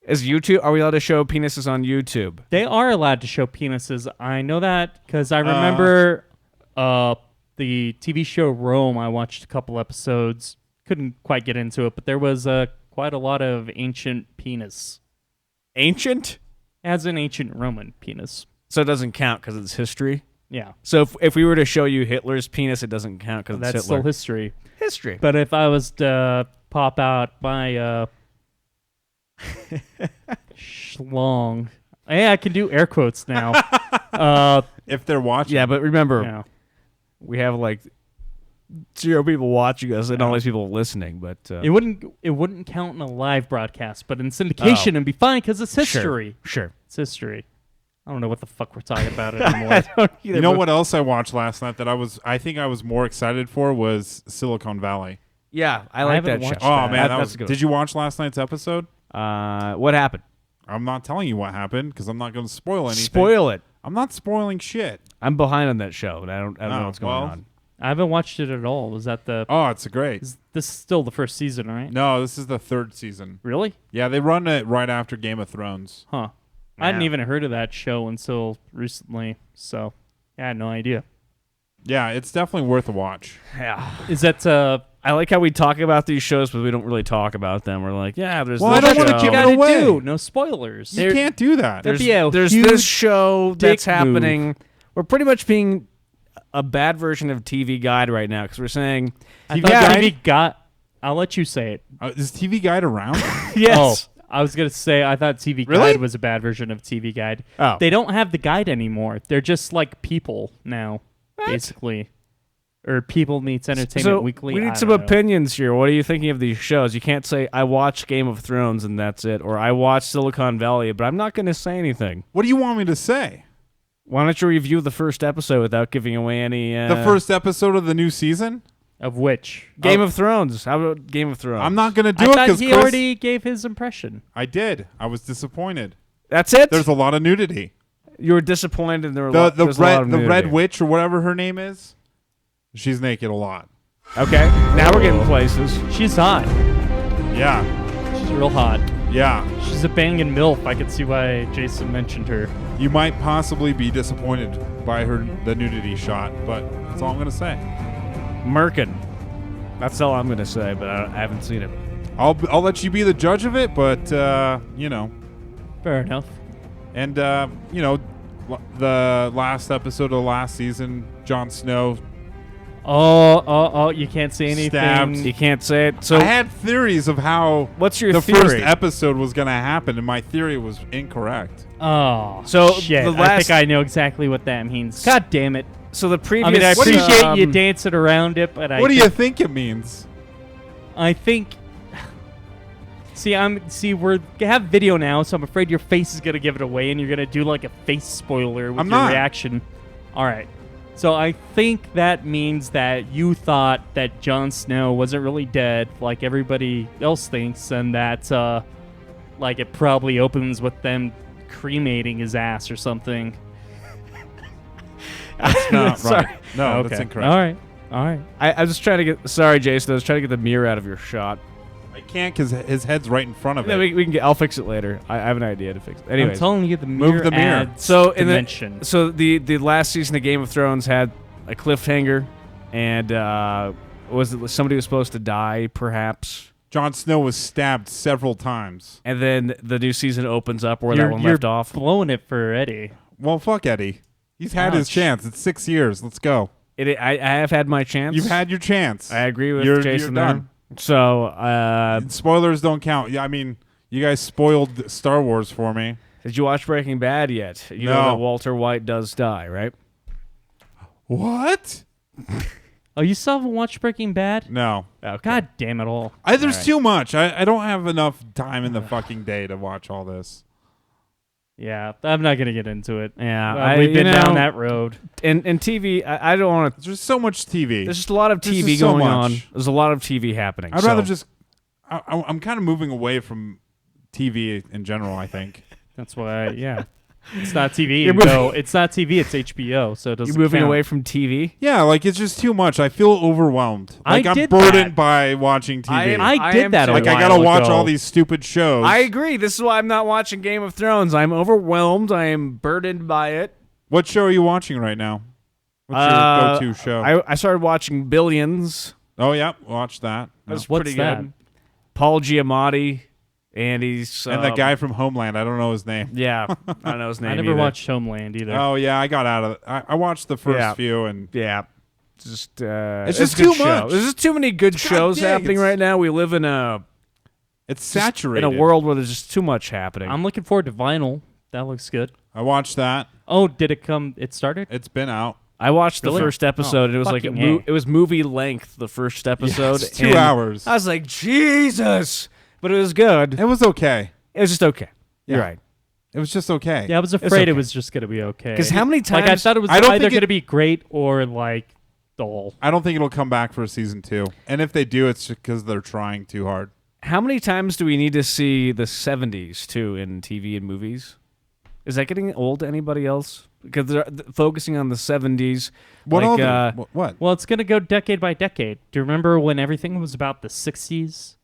Is YouTube? Are we allowed to show penises on YouTube? They are allowed to show penises. I know that because I remember the TV show Rome. I watched a couple episodes. Couldn't quite get into it, but there was quite a lot of ancient penis. Ancient? As an ancient Roman penis. So it doesn't count because it's history? Yeah. So if we were to show you Hitler's penis, it doesn't count because it's Hitler. That's still history. History. But if I was to pop out my schlong, hey, I can do air quotes now. If they're watching. Yeah, but remember, Yeah. we have like 0 people watching us and all these people listening. But It wouldn't count in a live broadcast, but in syndication it'd be fine because it's history. Sure. It's history. I don't know what the fuck we're talking about anymore. You know what else I watched last night that I think I was more excited for was Silicon Valley. Yeah, I like haven't that show. watched Oh man, that's a good. Did you watch last night's episode? What happened? I'm not telling you what happened because I'm not going to spoil anything. Spoil it. I'm not spoiling shit. I'm behind on that show, and I don't know what's going on. I haven't watched it at all. Was that the? Oh, it's great. This is still the first season, right? No, this is the 3rd season. Really? Yeah, they run it right after Game of Thrones. Huh. I hadn't even heard of that show until recently, so I had no idea. Yeah, it's definitely worth a watch. Yeah. Is that I like how we talk about these shows, but we don't really talk about them. We're like, yeah, there's Well, this I don't show. wanna what you give it gotta away. do? No spoilers. You can't do that. There's- There's, be a there's huge this show that's dick happening. move. We're pretty much being a bad version of TV Guide right now because we're saying, I thought TV Guide. I'll let you say it. Is TV Guide around? yes. Oh, I was gonna say I thought TV Really? Guide was a bad version of TV Guide. Oh. They don't have the guide anymore. They're just like People now, basically, or People meets Entertainment So Weekly. we I need some don't know. opinions here. What are you thinking of these shows? You can't say I watched Game of Thrones and that's it, or I watched Silicon Valley, but I'm not going to say anything. What do you want me to say? Why don't you review the first episode without giving away any? The first episode of the new season? Of which Game of Thrones. How about Game of Thrones? I'm not going to I do it thought because he already gave his impression. I did. I was disappointed. That's it. There's a lot of nudity. You were disappointed. And there were The there's a lot of red nudity. witch or whatever her name is. She's naked a lot. Okay, now we're getting places. She's hot. Yeah. She's real hot. Yeah. She's a banging MILF. I could see why Jason mentioned her. You might possibly be disappointed by the nudity shot, but that's all I'm going to say. Merkin. That's all I'm going to say, but I haven't seen it. I'll let you be the judge of it, but you know. Fair enough. And you know, the last episode of last season, Jon Snow. Oh! You can't say anything. Stabbed. You can't say it. So I had theories of how what's your the theory? first episode was going to happen, and my theory was incorrect. Oh, So shit! the I last- think I know exactly what that means. God damn it! So the previous. I mean, I What do you- appreciate you dancing around it, but What do you think it means? I think. See, we have video now, so I'm afraid your face is gonna give it away, and you're gonna do like a face spoiler with I'm your not. reaction. All right. So I think that means that you thought that Jon Snow wasn't really dead, like everybody else thinks, and that like it probably opens with them cremating his ass or something. That's not Sorry. right. No, Okay. that's incorrect. All right. I was trying to get. Sorry, Jason. I was trying to get the mirror out of your shot. I can't because his head's right in front of Yeah, it. we can get. I'll fix it later. I have an idea to fix it. I'm Anyways, telling you, the Move mirror the mirror. adds so in dimension. so the last season of Game of Thrones had a cliffhanger, and was it somebody was supposed to die, perhaps? Jon Snow was stabbed several times. And then the new season opens up where you're, that one you're left off. blowing it for Eddie. Well, fuck Eddie. He's had his Ouch. chance. It's 6 years. Let's go. I have had my chance. You've had your chance. I agree with You're Jason done. there. So, Spoilers don't count. Yeah, I mean, you guys spoiled Star Wars for me. did you watch Breaking Bad yet? You know No. that Walter White does die, right? What? Oh, you still haven't watched Breaking Bad? No. Okay. God damn it all. There's too much. I don't have enough time in the fucking day to watch all this. Yeah, I'm not gonna get into it. Yeah, We've been down that road. And TV, I don't want to. There's so much TV. There's just a lot of There's TV just so going much. on. There's a lot of TV happening. I'd so- rather just. I'm kind of moving away from TV in general, I think. That's why, yeah. It's not TV. You're moving- No, it's not TV. It's HBO, so it doesn't You're moving count. away from TV? Yeah, like it's just too much. I feel overwhelmed. I Like I'm did burdened that. by watching TV. I did that a like I while gotta watch ago. all these stupid shows. I agree. This is why I'm not watching Game of Thrones. I'm overwhelmed. I am burdened by it. What show are you watching right now? What's your go-to show? I started watching Billions. Oh yeah, watch that. That's What's pretty that? good. Paul Giamatti, and he's And the guy from Homeland. I don't know his name. Yeah, I don't know his name. I never either. watched Homeland either. Oh yeah, I got out of it. I watched the first Yeah. few and Yeah, just It's a just good too show. much. There's just too many good shows dang, happening it's- right now. We live in a it's saturated. in a world where there's just too much happening. I'm looking forward to Vinyl. That looks good. I watched that. Oh, did it come? It started? It's been out. I watched Really? the first episode, and it was like fucking A. it was movie length. The first episode, it's 2 and hours. I was like, Jesus, but it was good. It was okay. It was just okay. You're Yeah. right. It was just okay. Yeah, I was afraid okay. it was just going to be okay. 'Cause how many Like, I times- thought it was I don't either think going to be great or, like, dull. I don't think it'll come back for season 2. And if they do, it's just because they're trying too hard. How many times do we need to see the 70s too in TV and movies? Is that getting old to anybody else? Because they're focusing on the 70s. What? like, What? Well, it's going to go decade by decade. Do you remember when everything was about the 60s?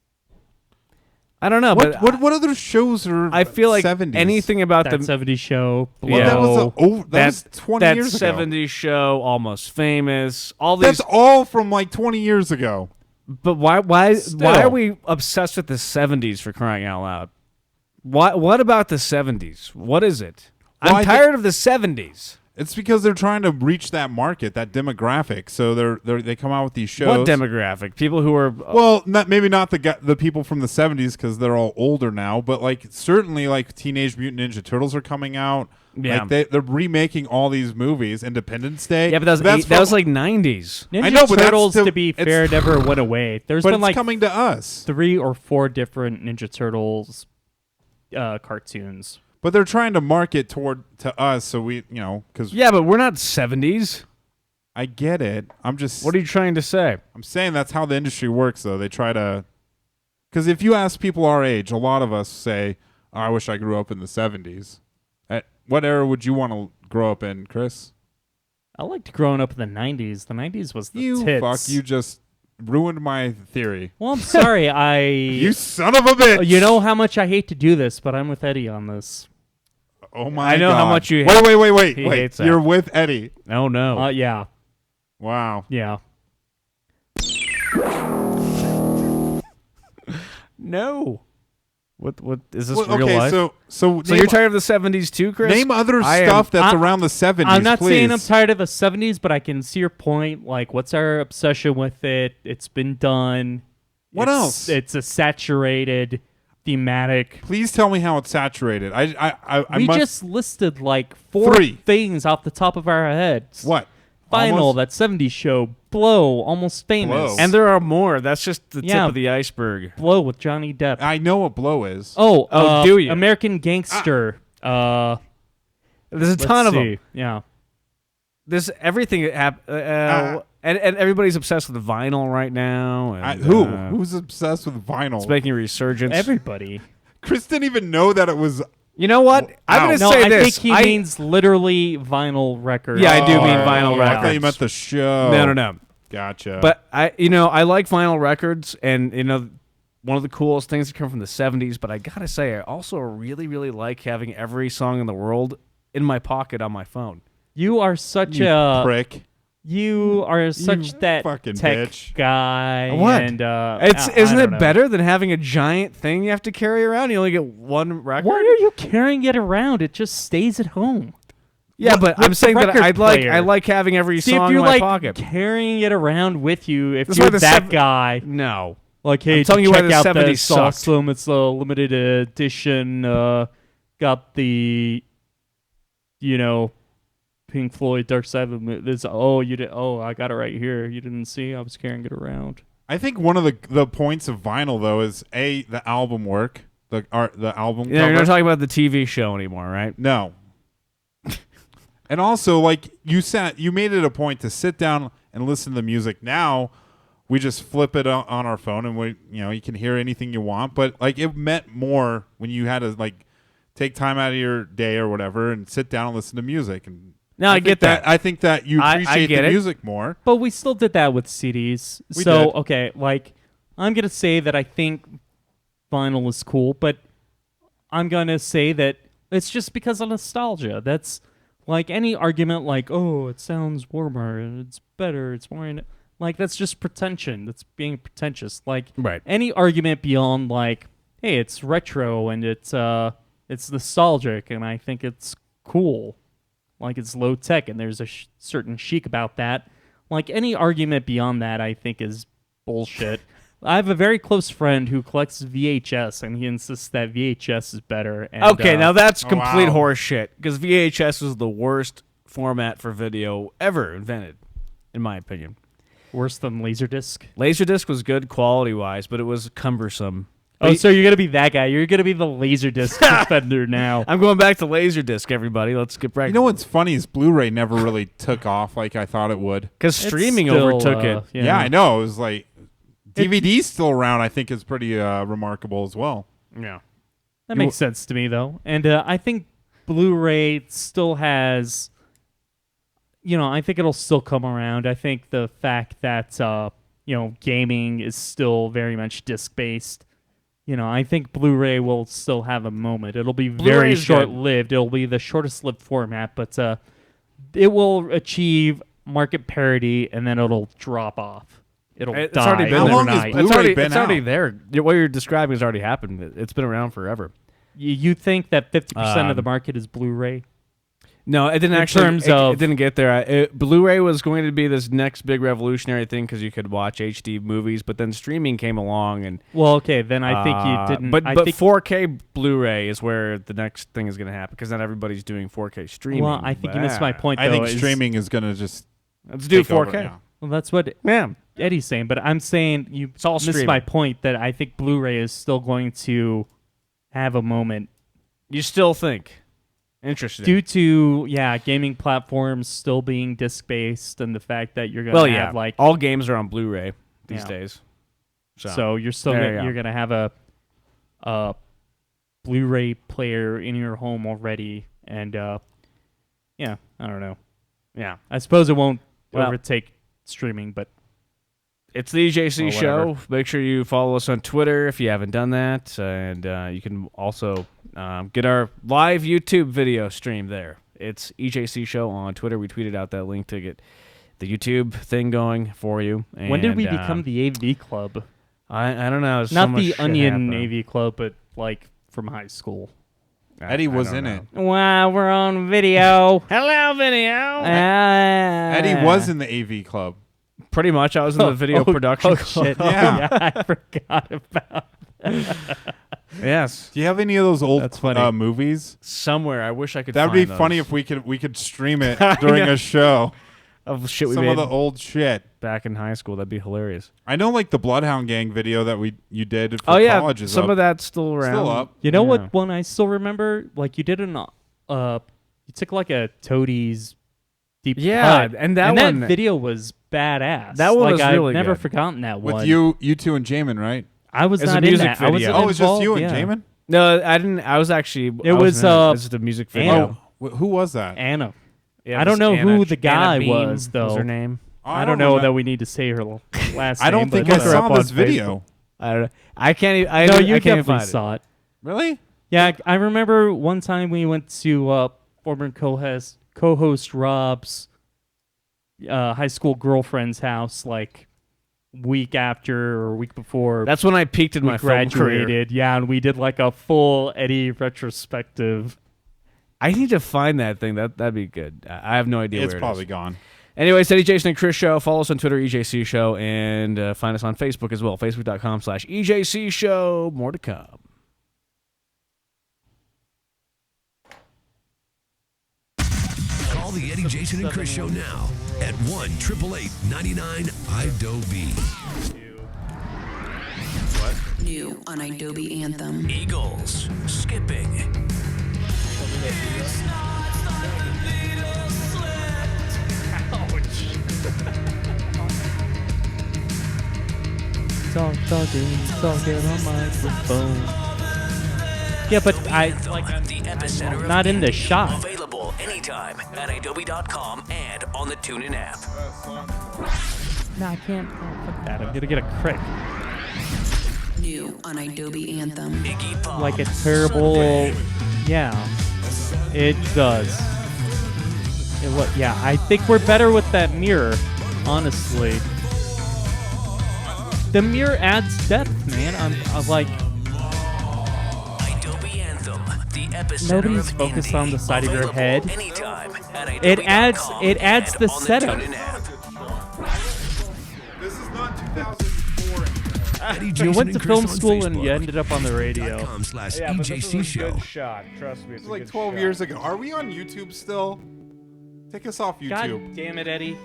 I don't know, but What other shows are? I feel like 70s? anything about That the 70s show. Well, Yeah. that was Blow. that was 20 that years ago. 70s show, Almost Famous, all these. That's all from like 20 years ago. But why Still. are we obsessed with the 70s for crying out loud? What about the 70s? What is it? Well, I I'm think- tired of the 70s. It's because they're trying to reach that market, that demographic. So they come out with these shows. What demographic? People who are Well, maybe not the people from the 70s because they're all older now, but like certainly like Teenage Mutant Ninja Turtles are coming out. Yeah. Like they're remaking all these movies. Independence Day. yeah, but that was like 90s. Ninja I know, but that's Turtles, still- to be it's- fair, never went away. There's but been it's like coming to us. 3 or 4 different Ninja Turtles cartoons. But they're trying to market to us, so we, because Yeah, but we're not 70s. I get it. I'm just. What are you trying to say? I'm saying that's how the industry works, though. They try to. Because if you ask people our age, a lot of us say, oh, "I wish I grew up in the '70s." What era would you want to grow up in, Chris? I liked growing up in the 90s. The 90s was the You tits. fuck. You just ruined my theory. Well, I'm sorry. You son of a bitch. You know how much I hate to do this, but I'm with Eddie on this. Oh my! I know how God. much you Wait! He hates that. You're with Eddie. Oh no. Yeah. Wow. Yeah. No. What is this Well, real okay, life? so So you're tired of the 70s too, Chris? name other I am- stuff that's I'm- around the '70s. I'm not please. saying I'm tired of the 70s, but I can see your point. Like, what's our obsession with it? It's been done. What else? It's a saturated thematic. Please tell me how it's saturated. I We must, just listed like 4 3. things off the top of our heads. what? Final, Almost- that 70s show, Blow, Almost Famous. Blow. And there are more. That's just the tip Yeah. of the iceberg. Blow with Johnny Depp. I know what Blow is. Oh, do you? American Gangster. There's a Let's ton of see. them. Yeah. There's everything that and everybody's obsessed with vinyl right now. And, Who's obsessed with vinyl? It's making a resurgence. Everybody. Chris didn't even know that it was. You know what? I'm Ow. going to No, say I this. think he means literally vinyl records. Yeah, I do mean Oh, vinyl I thought you records. meant the show. No. Gotcha. But I like vinyl records, and one of the coolest things that come from the 70s. But I gotta say, I also really, really like having every song in the world in my pocket on my phone. You are such you a prick. You are such that fucking tech bitch. guy. What? And, Isn't I it don't know. better than having a giant thing you have to carry around? You only get one record. Why are you carrying it around? It just stays at home. Yeah, but I'm What's saying the that record I player? like having every See, song if you're in my like pocket. carrying it around with you, if That's you're why the that sev- guy, No. like, hey, I'm telling you check why the out 70s this sucked. awesome. It's a limited edition. Got the, Pink Floyd Dark Side of the Moon. This, you did. Oh, I got it right here. You didn't see? I was carrying it around. I think one of the points of vinyl though is the album work, the album. Yeah, you're cover. not talking about the TV show anymore, right? No. And also, like you made it a point to sit down and listen to the music. Now, we just flip it on our phone, and you can hear anything you want. But like, it meant more when you had to like take time out of your day or whatever and sit down and listen to music. And No, I get that. I think that you appreciate the music more. But we still did that with CDs. We did. Okay, like, I'm going to say that I think vinyl is cool, but I'm going to say that it's just because of nostalgia. That's like any argument like, oh, it sounds warmer, it's better, it's more... Like, that's just pretension. That's being pretentious. Like, Right. any argument beyond, like, hey, it's retro and it's nostalgic and I think it's cool. Like, it's low tech and there's a certain chic about that. Like, any argument beyond that, I think, is bullshit. I have a very close friend who collects VHS, and he insists that VHS is better. And, Okay, now that's complete wow. horse shit, because VHS was the worst format for video ever invented, in my opinion. worse than Laserdisc. Laserdisc was good quality-wise, but it was cumbersome. Oh, so you're going to be that guy. You're going to be the Laserdisc defender now. I'm going back to Laserdisc, everybody. Let's get back. You know what's funny is Blu-ray never really took off like I thought it would. Because streaming still, overtook it. Yeah, I know. It was like DVD's still around. I think is pretty remarkable as well. Yeah. That makes sense to me, though. And I think Blu-ray still has, I think it'll still come around. I think the fact that, gaming is still very much disc-based, I think Blu-ray will still have a moment. It'll be very Blu-ray's short-lived. It'll be the shortest-lived format, but it will achieve market parity, and then it'll drop off. It'll It's die already been How long overnight. has Blu-ray been it's already out? there. What you're describing has already happened. It's been around forever. You think that 50% of the market is Blu-ray? No, it didn't In actually. terms it of- didn't get there. Blu-ray was going to be this next big revolutionary thing because you could watch HD movies, but then streaming came along and. Well, okay, then I think you didn't. But I but think, 4K Blu-ray is where the next thing is going to happen because not everybody's doing 4K streaming. well, I think you missed my point. I though, think is- streaming is going to just Let's do take over 4K. now. Well, that's what Yeah. Eddie's saying, but I'm saying you all missed streaming. my point that I think Blu-ray is still going to have a moment You still think? Interesting. due to gaming platforms still being disc-based and the fact that you're going to have like all games are on Blu-ray these Yeah. days. so you're still There gonna, you go. you're going to have a Blu-ray player in your home already, and I don't know. Yeah. I suppose it won't Well- overtake streaming, but It's the EJC Or show. whatever. Make sure you follow us on Twitter if you haven't done that. And you can also get our live YouTube video stream there. It's EJC show on Twitter. We tweeted out that link to get the YouTube thing going for you. And, when did we become the AV club? I don't know. There's so Not much the shit Onion happening. AV club, but like from high school. Eddie was don't in know. it. Wow, we're on video. Hello, video. Eddie was in the AV club. Pretty much. I was in the video production club. Shit. Yeah. I forgot about. Yes. Do you have any of those old That's funny. movies? Somewhere. I wish I could That would be find funny those. if we could stream it during a show. Of shit we Some made of the old shit. back in high school. That'd be hilarious. I know, like the Bloodhound Gang video that you did for Oh, yeah. college is Some up. of that's still around. Still up. You know Yeah. what one I still remember? Like you did you took like a Toadies deep Yeah, cut, and that that one- video was badass. That one like, was I've really never good. forgotten that With one. you two and Jamin, right? I was It's a not in music that. I was video. Oh, it was just you and yeah. Jamin? No, I didn't. I was actually. It was, just a music video. Anna. Oh, who was that? Anna. Yeah, it I don't was know Anna- who the guy Anna Beam was, though. her name? Oh, I don't know remember. that we need to say her last I don't name. think but I look her saw up on this video. I don't know. I can't. I No, I you can't definitely find saw it. Really? Yeah, I remember one time we went to former co-host Rob's high school girlfriend's house, like week after or week before That's when I peaked in we my film career. graduated. Yeah, and we did like a full Eddie retrospective. I need to find that thing. That'd be good. I have no idea It's where probably it is. gone. Anyways, Eddie, Jason, and Chris Show. Follow us on Twitter, EJC Show, and find us on Facebook as well. Facebook.com/EJC Show. More to come. Call the Eddie, Jason, and Chris Show now at 1-888-99-IDOBE. New on Adobe Anthem. Eagles, skipping. talking on microphone. Yeah, but I The epicenter of not in the indie. shot. Available anytime at adobe.com and on the TuneIn app. No, I can't. Oh, fuck that. I'm gonna get a crit. New on Adobe Anthem. Iggy Pop. Like a terrible. Yeah, it does. Yeah, I think we're better with that mirror. Honestly, the mirror adds depth, man. I'm like. Adobe Anthem. The epicenter Nobody's of focused indie. on the side of your Available head. anytime at It adds adobe.com the and on setup. TuneIn app. This is not 2004. You went to film school and you ended up on the radio. EJC show. Shot. Trust me. This is like 12 years ago. Are we on YouTube still? Take us off YouTube. God damn it, Eddie.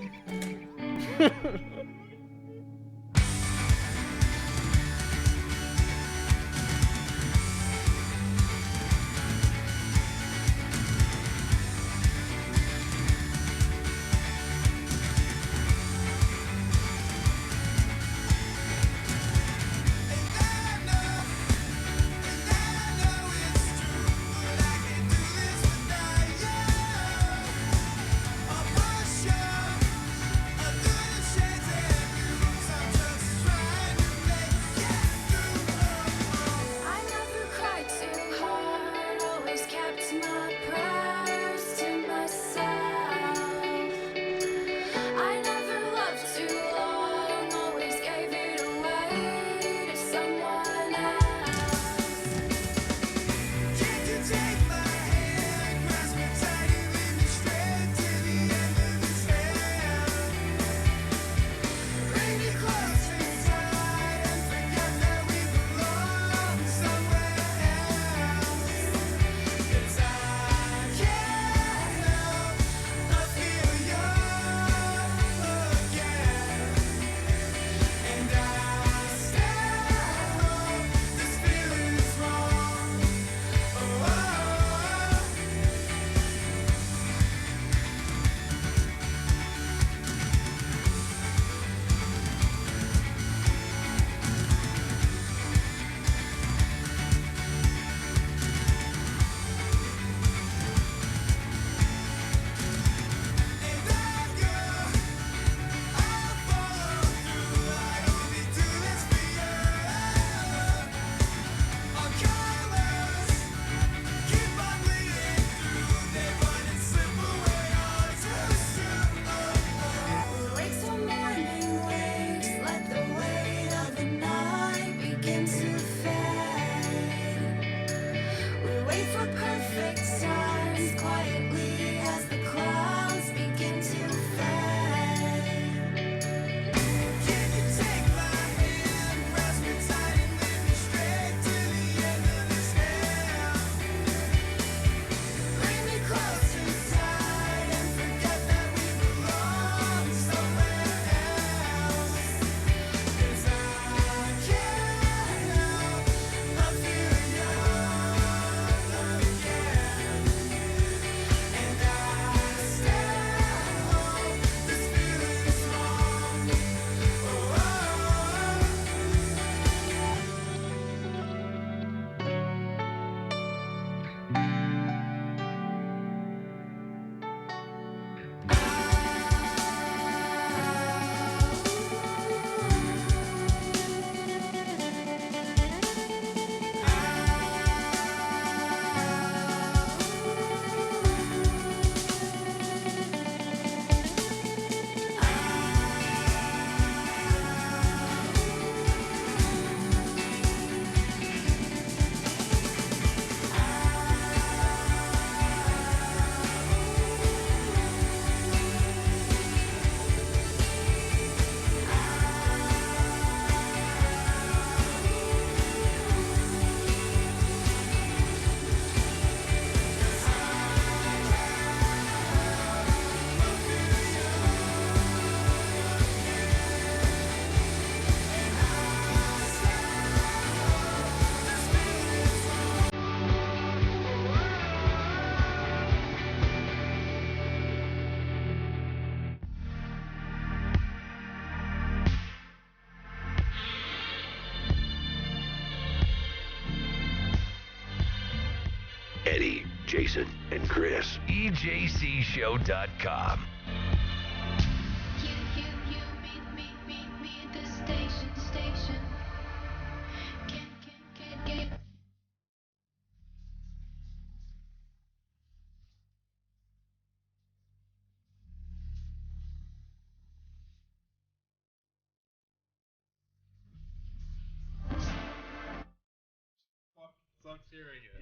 Eddie, Jason, and Chris. EJCShow.com.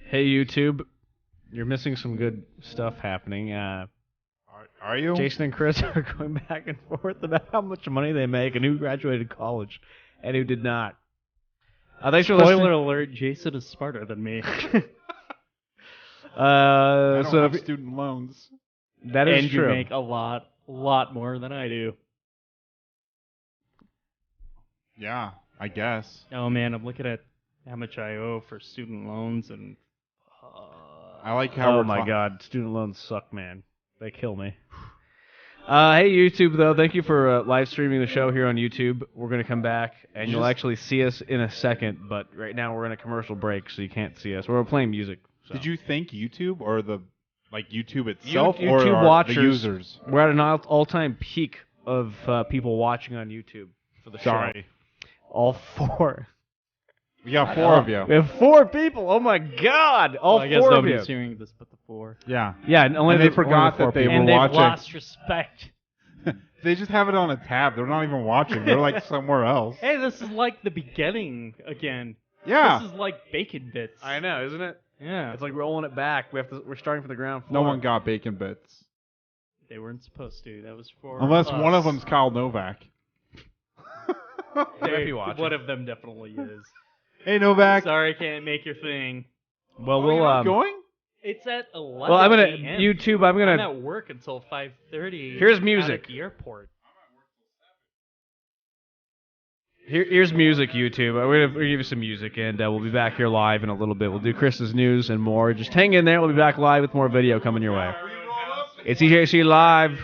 Hey YouTube, you're missing some good stuff happening. Are you? Jason and Chris are going back and forth about how much money they make and who graduated college and who did not. Thanks for listening. Spoiler alert, Jason is smarter than me. I don't so have if, student loans. that is and true. you make a lot more than I do. Yeah, I guess. Oh man, I'm looking at how much I owe for student loans, and I like how Oh we're my God, student loans suck, man. They kill me. Hey YouTube, though, thank you for live streaming the show here on YouTube. We're gonna come back, and you'll actually see us in a second. But right now we're in a commercial break, so you can't see us. We're playing music. So. Did you think YouTube or the YouTube itself YouTube or watchers, the users? We're at an all-time peak of people watching on YouTube for the show. Sorry. All four. We got 4 of you. We have 4 people. Oh my God! I guess 4 of nobody's you. hearing this but the 4. Yeah. Yeah, and only And they the- forgot only the 4 that they people. were And they've watching. lost respect. They just have it on a tab. They're not even watching. They're like somewhere else. Hey, this is like the beginning again. Yeah. This is like bacon bits. I know, isn't it? Yeah. It's like rolling it back. We're starting from the ground No floor. one got bacon bits. They weren't supposed to. That was for Unless us. one of them's Kyle Novak. They might be watching. One of them definitely is. Hey, Novak. Sorry, can't make your thing. Well, Oh, we'll you're not going? It's at 11 Well, I'm gonna a.m. YouTube. I'm I'm gonna. at work until 5:30. Here's Out music. at the airport. Here's music, YouTube. We're gonna give you some music, and we'll be back here live in a little bit. We'll do Chris's news and more. Just hang in there. We'll be back live with more video coming your way. It's EJC Live.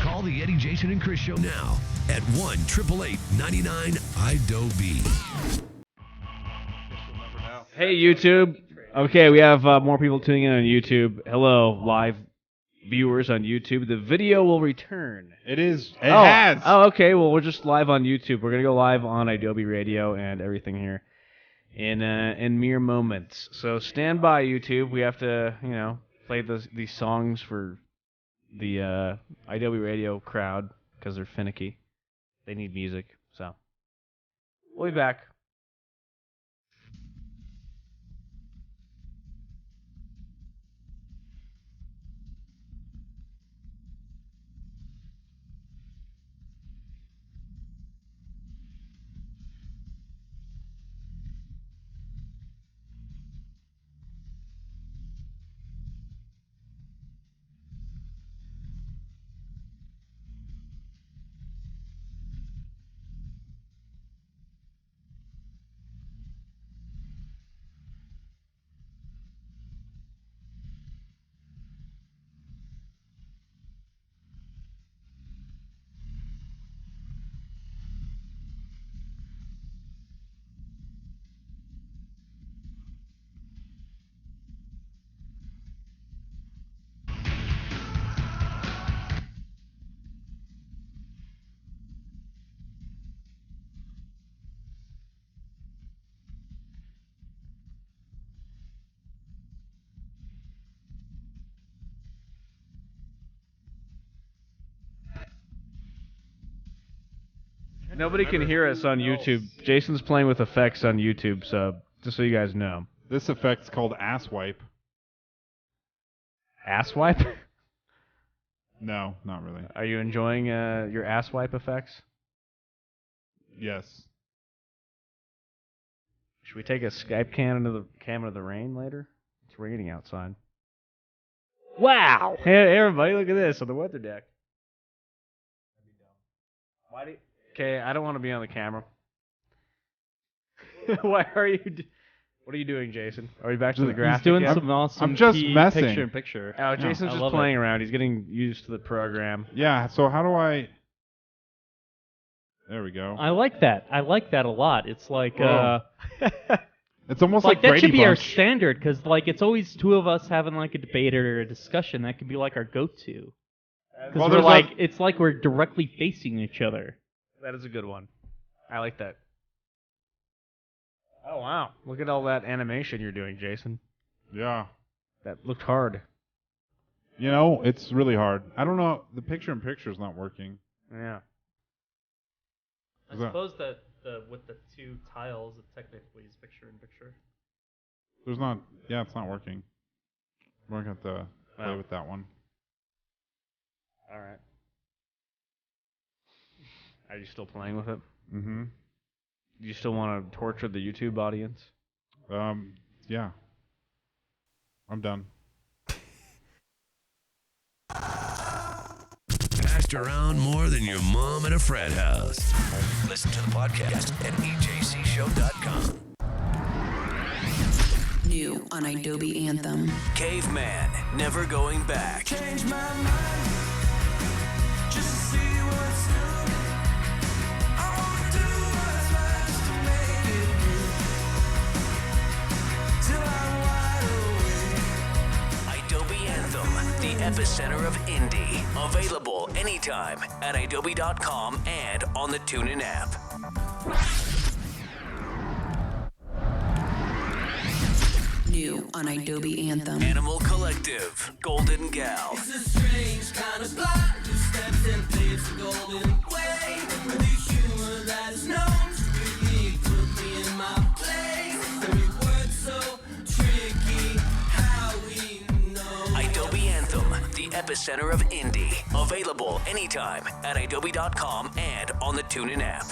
Call the Eddie, Jason, and Chris show now at 1-888-99-IDOB. Hey, YouTube. Okay, we have more people tuning in on YouTube. Hello, live viewers on YouTube. The video will return. It is. It has. Oh, okay. Well, we're just live on YouTube. We're gonna go live on Adobe Radio and everything here in mere moments. So stand by, YouTube. We have to, play these songs for the Adobe Radio crowd because they're finicky. They need music. So we'll be back. Nobody can hear us on YouTube. Jason's playing with effects on YouTube, so just so you guys know. This effect's called ass wipe. Ass wipe? No, not really. Are you enjoying your ass wipe effects? Yes. Should we take a Skype cam into the rain later? It's raining outside. Wow! Hey everybody, look at this on the weather deck. Why do you... Okay, I don't want to be on the camera. Why are you... What are you doing, Jason? Are we back to the graphic? He's doing yet? some awesome I'm just messing. picture-in-picture. Oh, Jason's just playing around. He's getting used to the program. Yeah, so how do I... There we go. I like that. I like that a lot. It's like... It's almost like that Brady should be our Bunch. standard, because like it's always two of us having like a debate or a discussion. That could be like our go-to. Because Well, we're there's like, it's like we're directly facing each other. That is a good one. I like that. Oh, wow. Look at all that animation you're doing, Jason. Yeah. That looked hard. You know, it's really hard. I don't know. The picture-in-picture is not working. Yeah. I suppose that with the two tiles, it technically is picture-in-picture. There's not... Yeah, it's not working. We're going to have to play with that one. All right. Are you still playing with it? Mm-hmm. Do you still want to torture the YouTube audience? Yeah. I'm done. Passed around more than your mom at a frat house. Listen to the podcast at EJCShow.com. New on Adobe Anthem. Caveman, Never Going Back. Change my mind just to see what's new. I wanna do what's right just to make it through till I'm wide awake. Adobe Anthem, the epicenter of indie. Available anytime at Adobe.com and on the TuneIn app. New on Adobe Anthem. Animal Collective, Golden Gal. It's a strange kind of plot. Two steps and paves the golden way. With the humor that is known to really put me in my place. Every word so tricky. How we know. Adobe Anthem, the epicenter of indie. Available anytime at Adobe.com and on the TuneIn app.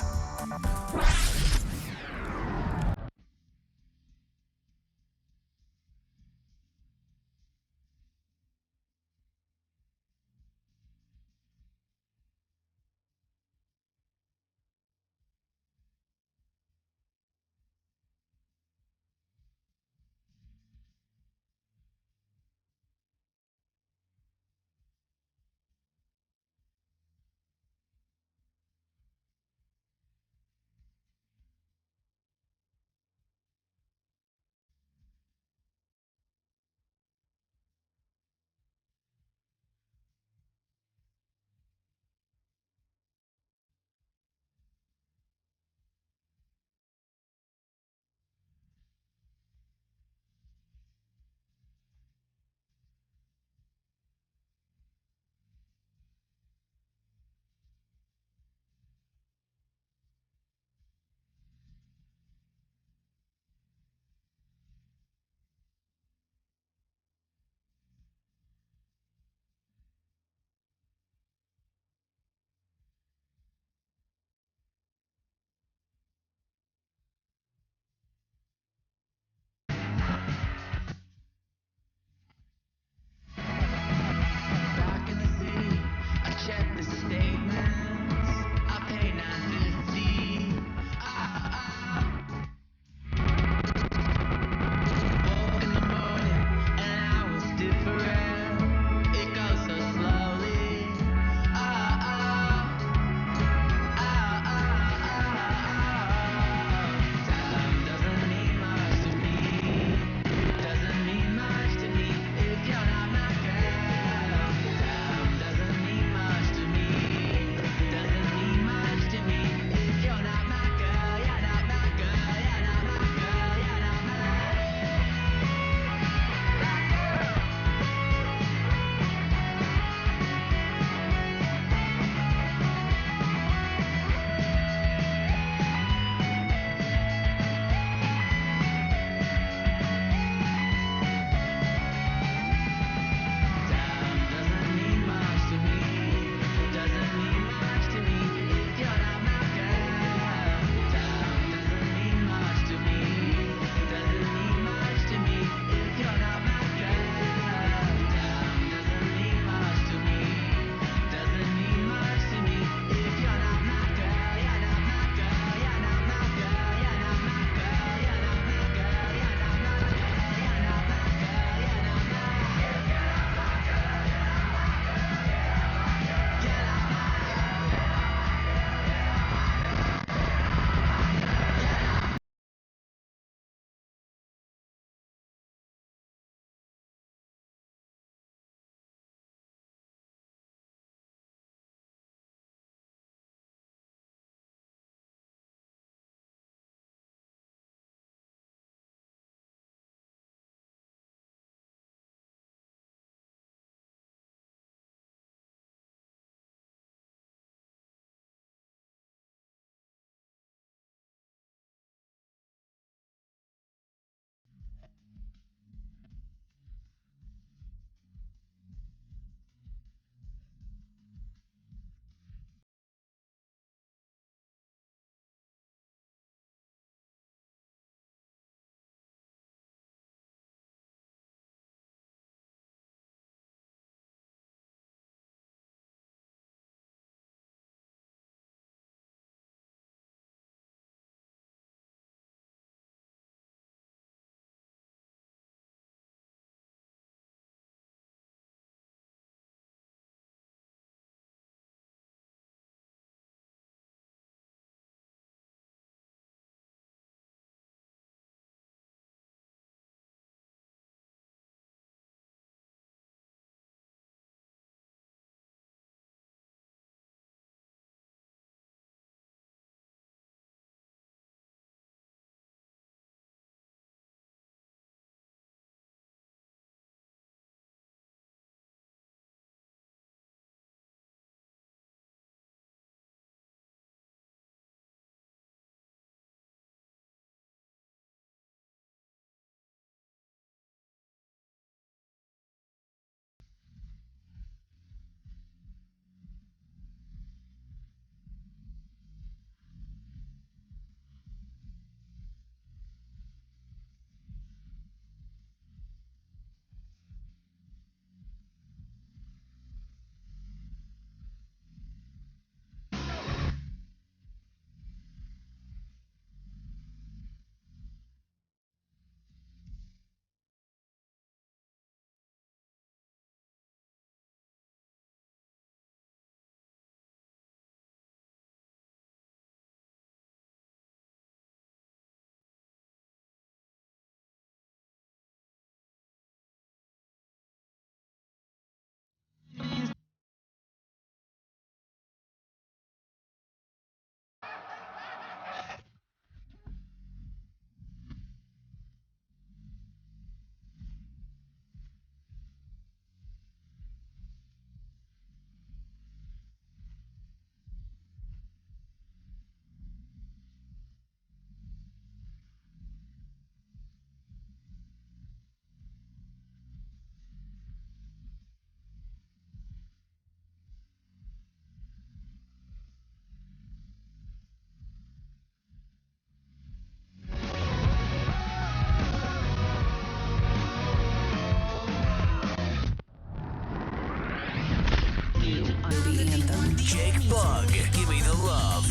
Bug, Give Me the Love.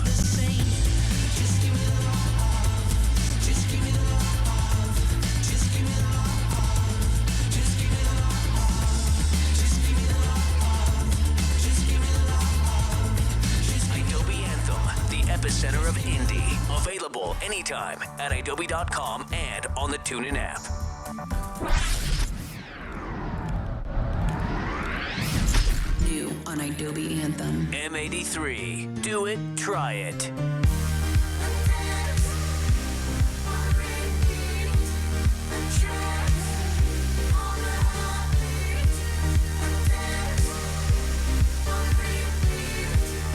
Adobe Anthem, the epicenter of indie. Available anytime at adobe.com and on the TuneIn app. New on Adobe Anthem. M83. Do it, try it.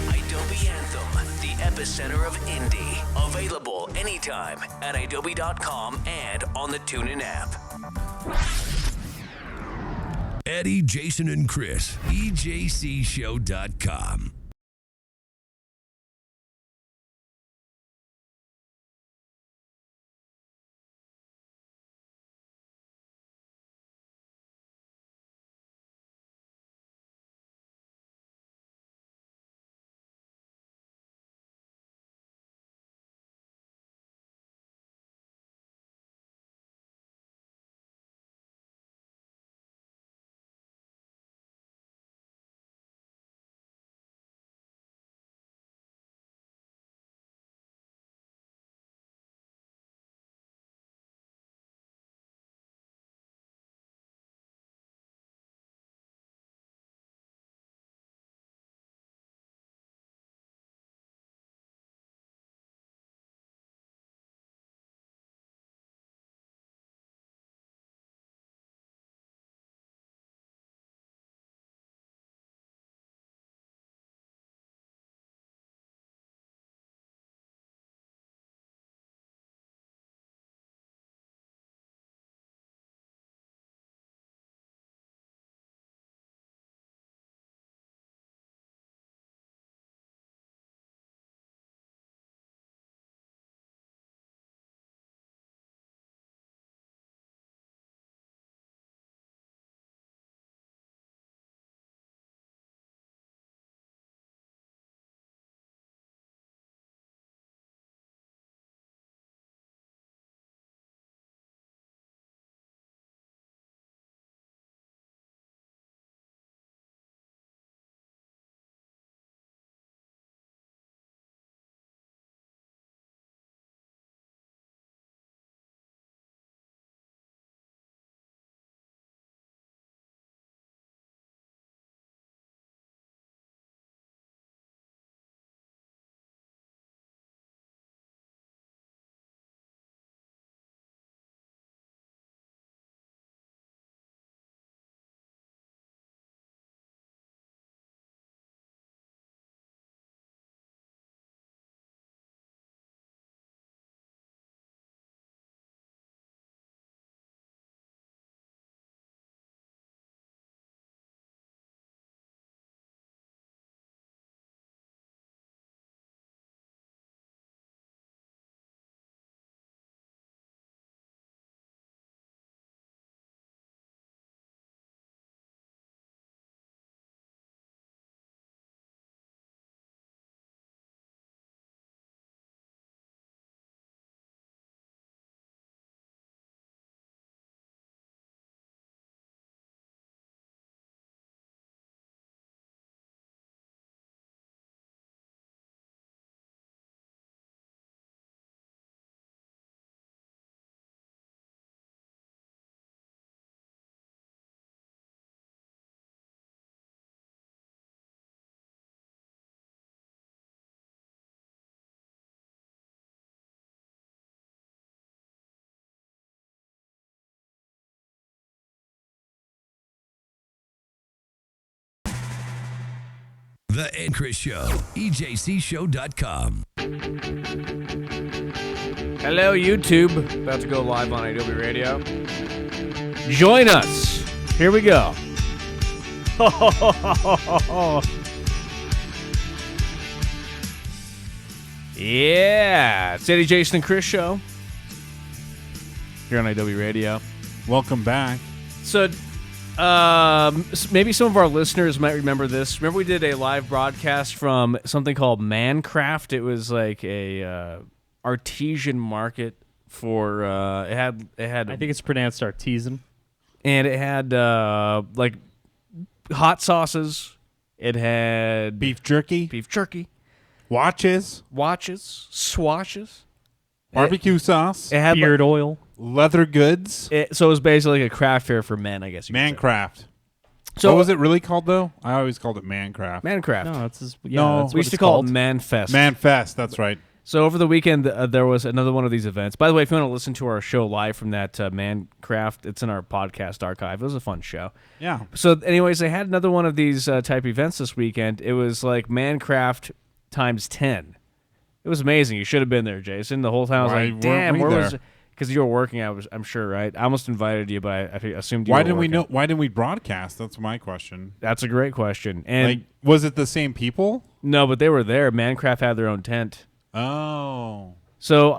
Adobe Anthem, the epicenter of indie. Available anytime at adobe.com and on the TuneIn app. Eddie, Jason, and Chris. EJCShow.com. The Ed Chris Show. EJCShow.com. Hello, YouTube. About to go live on Adobe Radio. Join us. Here we go. Yeah. It's Eddie, Jason, and Chris Show. Here on Adobe Radio. Welcome back. So, Maybe some of our listeners might remember this. Remember we did a live broadcast from something called Mancraft? It was like a artesian market for it had I think it's pronounced artisan. and it had like hot sauces. It had Beef jerky, watches, swatches, barbecue sauce, it had Beard oil. leather goods, so it was basically like a craft fair for men, I guess. You could say. Mancraft. So What was it really called, though? I always called it Mancraft. Mancraft. No, it's just, No, that's We what used to it's call called. it Manfest. Manfest, that's right. So over the weekend, there was another one of these events. By the way, if you want to listen to our show live from that Mancraft, it's in our podcast archive. It was a fun show. Yeah. So anyways, they had another one of these type events this weekend. It was like Mancraft times 10. It was amazing. You should have been there, Jason. The whole time I was Why like, weren't damn, we where there? was... Because you were working, I'm sure, right? I almost invited you, but I assumed you Why were didn't we working. know? Why didn't we broadcast? That's my question. That's a great question. And Like, was it the same people? no, but they were there. Mancraft had their own tent. Oh. So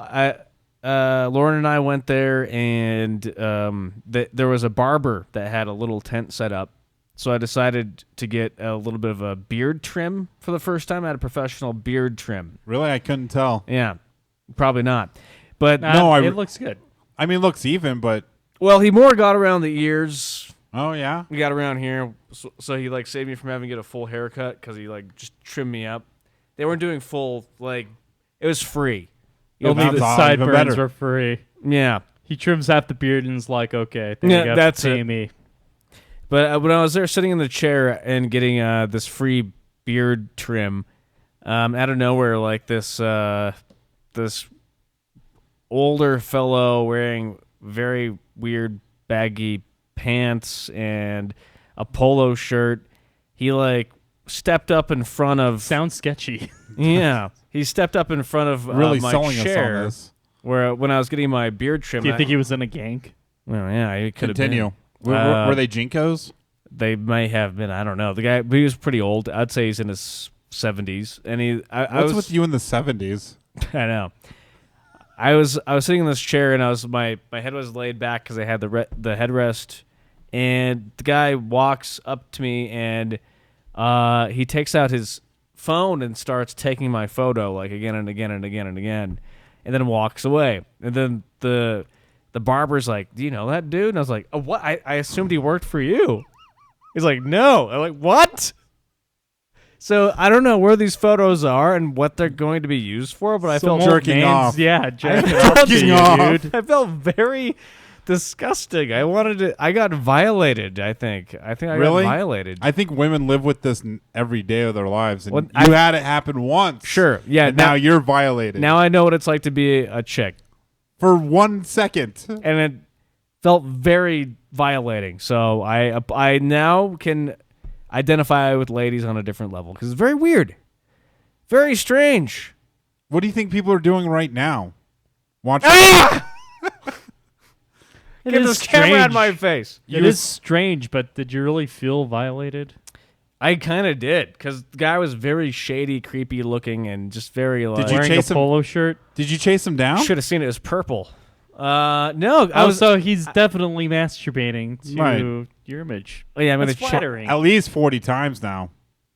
Lauren and I went there, and there was a barber that had a little tent set up. So I decided to get a little bit of a beard trim for the first time. I had a professional beard trim. Really? I couldn't tell. Yeah, probably not. But No, it looks good. I mean, looks even, but well, he more got around the ears. oh yeah. We got around here, so he like saved me from having to get a full haircut because he like just trimmed me up. They weren't doing full, like it was free. Only that's the all even sideburns better. were free. Yeah. He trims half the beard and is like, okay, then Yeah, you got that's to pay it. me. But when I was there sitting in the chair and getting this free beard trim, out of nowhere, like this older fellow wearing very weird baggy pants and a polo shirt, he like stepped up in front of... Sounds sketchy. Yeah. He stepped up in front of Really my selling us chair on this. where when I was getting my beard trim. Do you think he was in a gank? Well, yeah, he could have been. Continue. Were they Jinkos? They may have been. I don't know. The guy, but he was pretty old. I'd say he's in his 70s. And I What's was with you in the 70s? I know. I was sitting in this chair and my head was laid back because I had the headrest, and the guy walks up to me and he takes out his phone and starts taking my photo like again and again and again and again, and then walks away. And then the barber's like, "Do you know that dude?" And I was like, "Oh, what? I assumed he worked for you." He's like, "No." I'm like, "What?" So I don't know where these photos are and what they're going to be used for, but I felt jerking off. Yeah, jerking I off to you, off. dude. I felt very disgusting. I got violated. I think I Really? got violated. I think women live with this every day of their lives, and Well, you had it happen once. Sure, yeah. And now you're violated. Now I know what it's like to be a chick, for 1 second. and it felt very violating. So I now can identify with ladies on a different level because it's very weird, very strange. What do you think people are doing right now? Watching. It Get is this camera out of strange. my face. It is strange, but did you really feel violated? I kind of did because the guy was very shady, creepy looking, and just very like. Did you Wearing chase a him? polo shirt? Did you chase him down? Should have seen it as purple. No, I was. so he's definitely masturbating to Right. your image. Oh, yeah, I'm That's gonna check. flattering. At least 40 times now.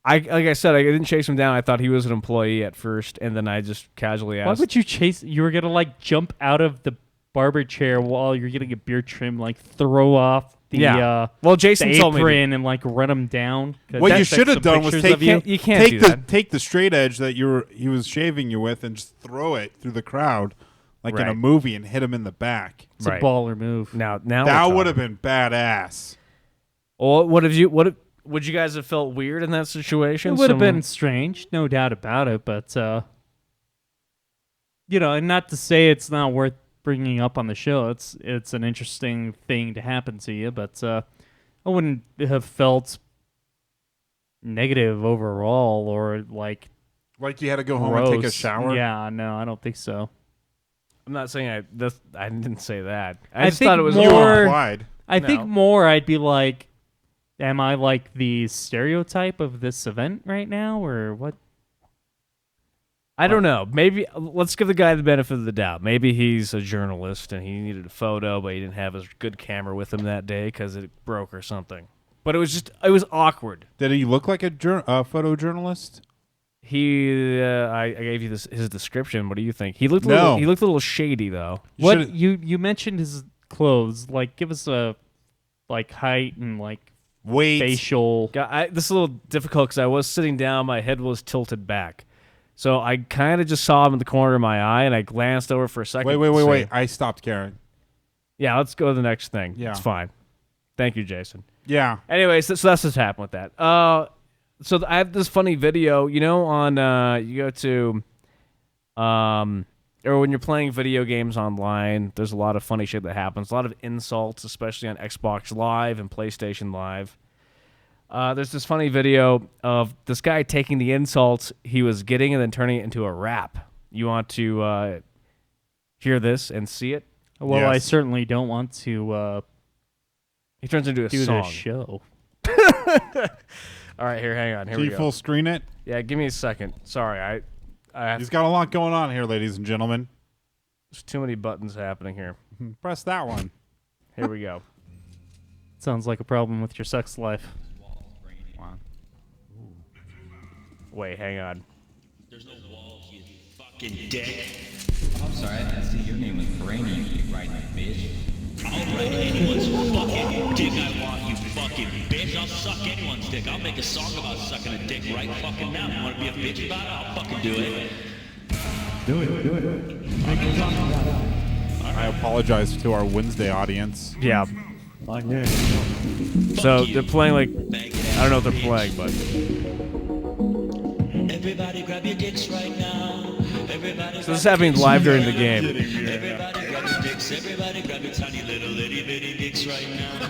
Like I said, I didn't chase him down. I thought he was an employee at first, and then I just casually Why asked. would you chase? You were gonna like jump out of the barber chair while you're getting a beard trim, like throw off the Yeah. Well, Jason the told me to- apron and like run him down. 'Cause What you that's, like, should have some done was pictures take of you. You can't do that. take the straight edge that he was shaving you with and just throw it through the crowd, like in a Right. movie, and hit him in the back. It's Right. a baller move. Now That would have been badass. Well, would you guys have felt weird in that situation? It would have Some- been strange, no doubt about it. But and not to say it's not worth bringing up on the show. It's an interesting thing to happen to you, but I wouldn't have felt negative overall or like Like you had to go home and take a gross. shower. Yeah, no, I don't think so. I'm not saying I didn't say that. I I just think thought it was You more- implied. I No. think more I'd be like, am I like the stereotype of this event right now, or what? I don't know. Maybe let's give the guy the benefit of the doubt. Maybe he's a journalist and he needed a photo, but he didn't have his good camera with him that day because it broke or something. But it was awkward. Did he look like a photojournalist? I gave you his description. What do you think? He looked No. He looked a little shady though. You mentioned his clothes. Like, give us a height and weight, facial. This is a little difficult because I was sitting down, my head was tilted back, so I kind of just saw him in the corner of my eye, and I glanced over for a second. Wait! I stopped caring. Yeah, let's go to the next thing. Yeah, it's fine. Thank you, Jason. Yeah. Anyways, so that's what's happened with that. So I have this funny video, on you go to, or when you're playing video games online, there's a lot of funny shit that happens. A lot of insults, especially on Xbox Live and PlayStation Live. There's this funny video of this guy taking the insults he was getting and then turning it into a rap. You want to hear this and see it? Well, Yes. I certainly don't want to He turns into a do song. this show. All right, here, hang on. Here Can we you go. full screen it? Yeah, give me a second. Sorry, I have He's got a lot going on here, ladies and gentlemen. there's too many buttons happening here. Press that one. Here we go. Sounds like a problem with your sex life. Wait, hang on. There's no walls, you fucking dick. I'm sorry, I didn't see your name was Brainy, you right, bitch. I'll write anyone's fucking dick I want, you fucking bitch. I'll suck anyone's dick. I'll make a song about sucking a dick right fucking now. You wanna be a bitch about it? I'll fucking do it. Do it. I apologize to our Wednesday audience. Yeah. So they're playing I don't know what they're playing, but Everybody grab your dicks right now. Everybody so this is happening live during the game. Everybody grab your dicks. Everybody grab your tiny little itty bitty dicks right now.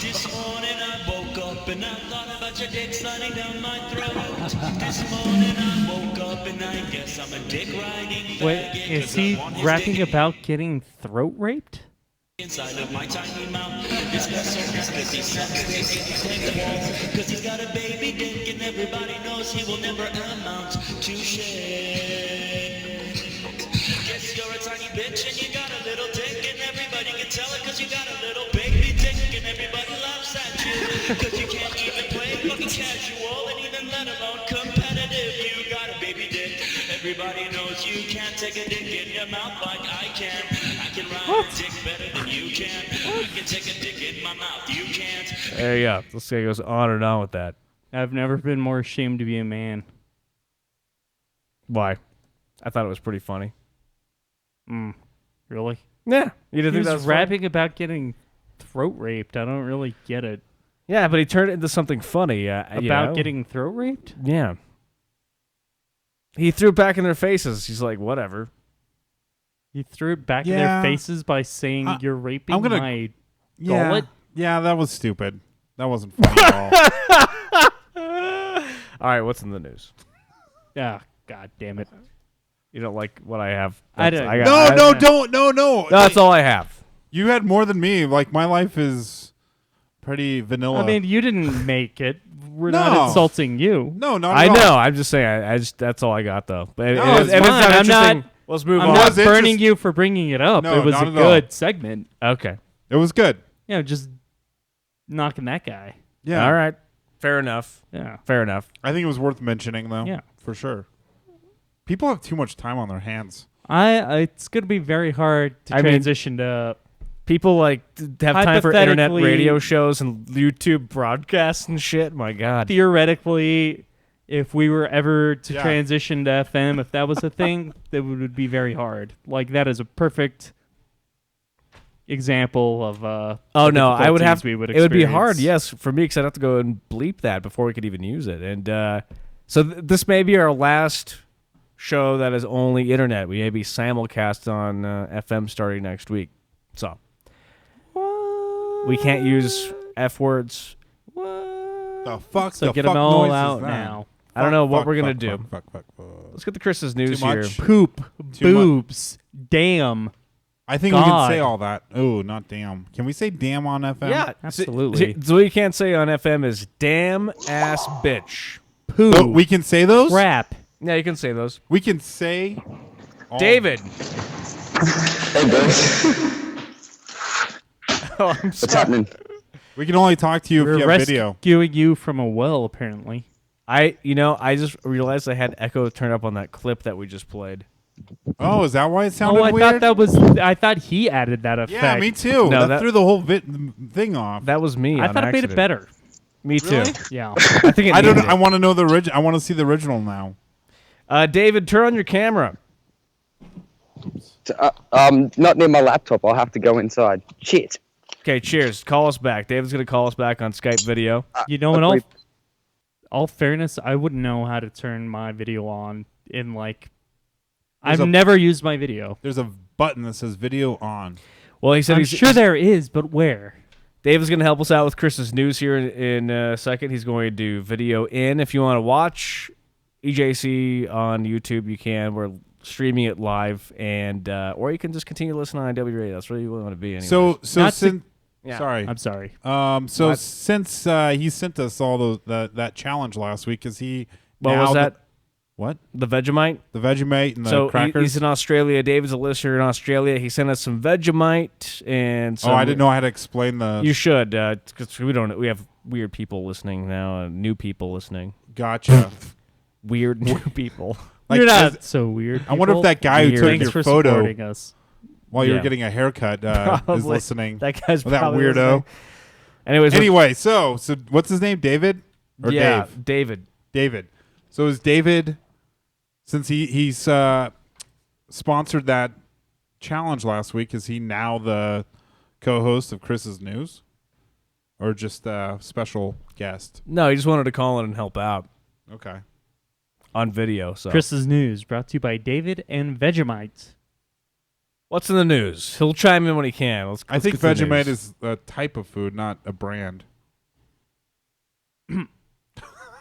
This morning I woke up and I thought about your dick sliding down my throat. This morning I woke up and I guess I'm a dick riding Wait, faggot, is 'cause he I want his rapping dick about getting throat raped? inside of my tiny mouth. This vessel is 50 cents. Take the wall, 'cause he's got a baby dick and everybody knows he will never amount to shit. Guess you're a tiny bitch and you got a little dick and everybody can tell it 'cause you got a little baby dick and everybody laughs at you 'cause you can't even play fucking casual and even let alone competitive. You got a baby dick. Everybody knows you can't take a dick in your mouth like I can. I can ride a dick better than you can. I can take a dick in my mouth. You can't. There you go. This guy goes on and on with that. I've never been more ashamed to be a man. Why? I thought it was pretty funny. Really? Yeah. You didn't He think that was was funny? rapping about getting throat raped. I don't really get it. Yeah, but he turned it into something funny. About getting throat raped? Yeah. He threw it back in their faces. He's like, whatever. He threw it back in Yeah. their faces by saying, "You're raping I'm gonna- my Yeah. gullet." Yeah, that was stupid. That wasn't funny at all. All right, what's in the news? Ah, god damn it! You don't like what I have? I That's- don't- got- No, don't. No. That's all I have. You had more than me. Like, my life is pretty vanilla. I mean, you didn't make it. We're No. not insulting you. no, not I at all. know. I'm just saying. I just that's all I got though. But No, it's if it's fine. not I'm not- interesting, let's move I'm on. not Was it burning just- you for bringing it up. No, It was not a at all. good segment. Okay. It was good. Yeah, just knocking that guy. Yeah. All right. Fair enough. Yeah. Fair enough. I think it was worth mentioning, though. Yeah. For sure. People have too much time on their hands. It's gonna be very hard to I mean- transition to. People have time for internet Hypothetically- radio shows and YouTube broadcasts and shit. My God. Theoretically, if we were ever to Yeah. transition to FM, if that was a thing, that would be very hard. Like, that is a perfect example of. Oh the no, I would have. difficulties we would it would be hard, experience. yes, for me because I'd have to go and bleep that before we could even use it. And so this may be our last show that is only internet. We may be simulcast on FM starting next week. So we can't use F words. The fuck? So the get fuck them all noise is out that? now. I don't know what Fuck, we're gonna fuck, do. Fuck. Let's get to Chris's news Too here. much? Poop, Too mu- boobs, damn. I think we can God. say all that. Oh, not damn. Can we say damn on FM? Yeah, Absolutely. So what you can't say on FM is damn ass bitch. Poop, Oh, we can say those? crap, Yeah, you can say those. We can say. David. Hey, guys. Oh, I'm What's sorry. happening? We can only talk to you if We're you have video. rescuing you from a well, apparently. I just realized I had echo turned up on that clip that we just played. Oh, is that why it sounded I weird? I thought he added that effect. Yeah, me too. No, that threw the whole thing off. That was me. I on thought it made it accident. better. Me too. Really? Yeah. I think it I don't. needed I it. want to know the original. I want to see the original now. David, turn on your camera. Not near my laptop. I'll have to go inside. Shit. Okay, cheers. Call us back. David's gonna call us back on Skype video. You know, in all fairness, I wouldn't know how to turn my video on in like. There's I've a- never used my video. There's a button that says video on. Well, he said I'm he's sure there is, but where? David's going to help us out with Chris's news here in a second. He's going to do video in. If you want to watch EJC on YouTube, you can. We're streaming it live, and or you can just continue listening on IW Radio. That's where you want to be anyway. So Not to- since Yeah. sorry, I'm sorry. So What? since he sent us all that challenge last week, is he? What now was that? What? The Vegemite? The Vegemite and the So crackers. he's in Australia. David's a listener in Australia. He sent us some Vegemite and some. Oh, I didn't know I had to explain the. You should, because we don't. We have weird people listening now, new people listening. Gotcha. Weird new people. Like, You're not is- so weird. I wonder if people. that guy who Weird. took Thanks your for photo supporting us. while you were Yeah. getting a haircut is Probably. listening. That guy's Well, that probably weirdo. listening. Anyways, Anyway, so what's his name? David or yeah, Dave? David. David. So is David, since he's sponsored that challenge last week, is he now the co-host of Chris's News, or just a special guest? No, he just wanted to call in and help out Okay. on video. So Chris's News, brought to you by David and Vegemite. what's in the news? He'll chime in when he can. Let's I think get to the Vegemite news. is a type of food, not a brand.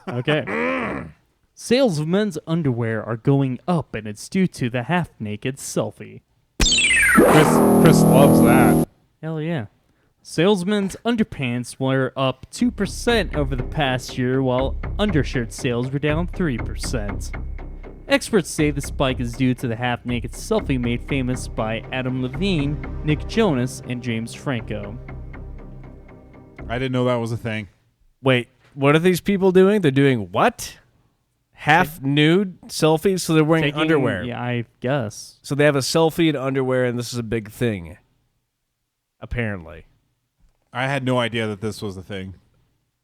Okay. Sales of men's underwear are going up, and it's due to the half-naked selfie. Chris loves that. Hell yeah. Salesmen's underpants were up 2% over the past year, while undershirt sales were down 3%. Experts say the spike is due to the half-naked selfie made famous by Adam Levine, Nick Jonas, and James Franco. I didn't know that was a thing. Wait, what are these people doing? They're doing what? Half nude selfies? So they're wearing Taking- underwear. Yeah, I guess. So they have a selfie in underwear, and this is a big thing. Apparently. I had no idea that this was a thing.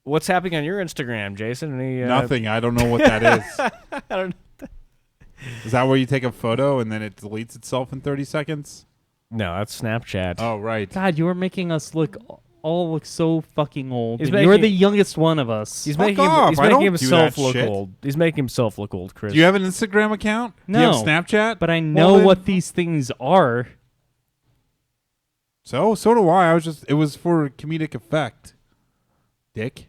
What's happening on your Instagram, Jason? Any, Nothing. I don't know what that is. I don't. Is that where you take a photo and then it deletes itself in 30 seconds? No, that's Snapchat. Oh, right. God, you are making us all look so fucking old. He's And you're making- the youngest one of us. He's Fuck making, off. he's I making don't himself do that look shit. old. He's making himself look old, Chris. Do you have an Instagram account? Do you have No, Snapchat? but I know then- what these things are. So do I. It was for comedic effect. Dick.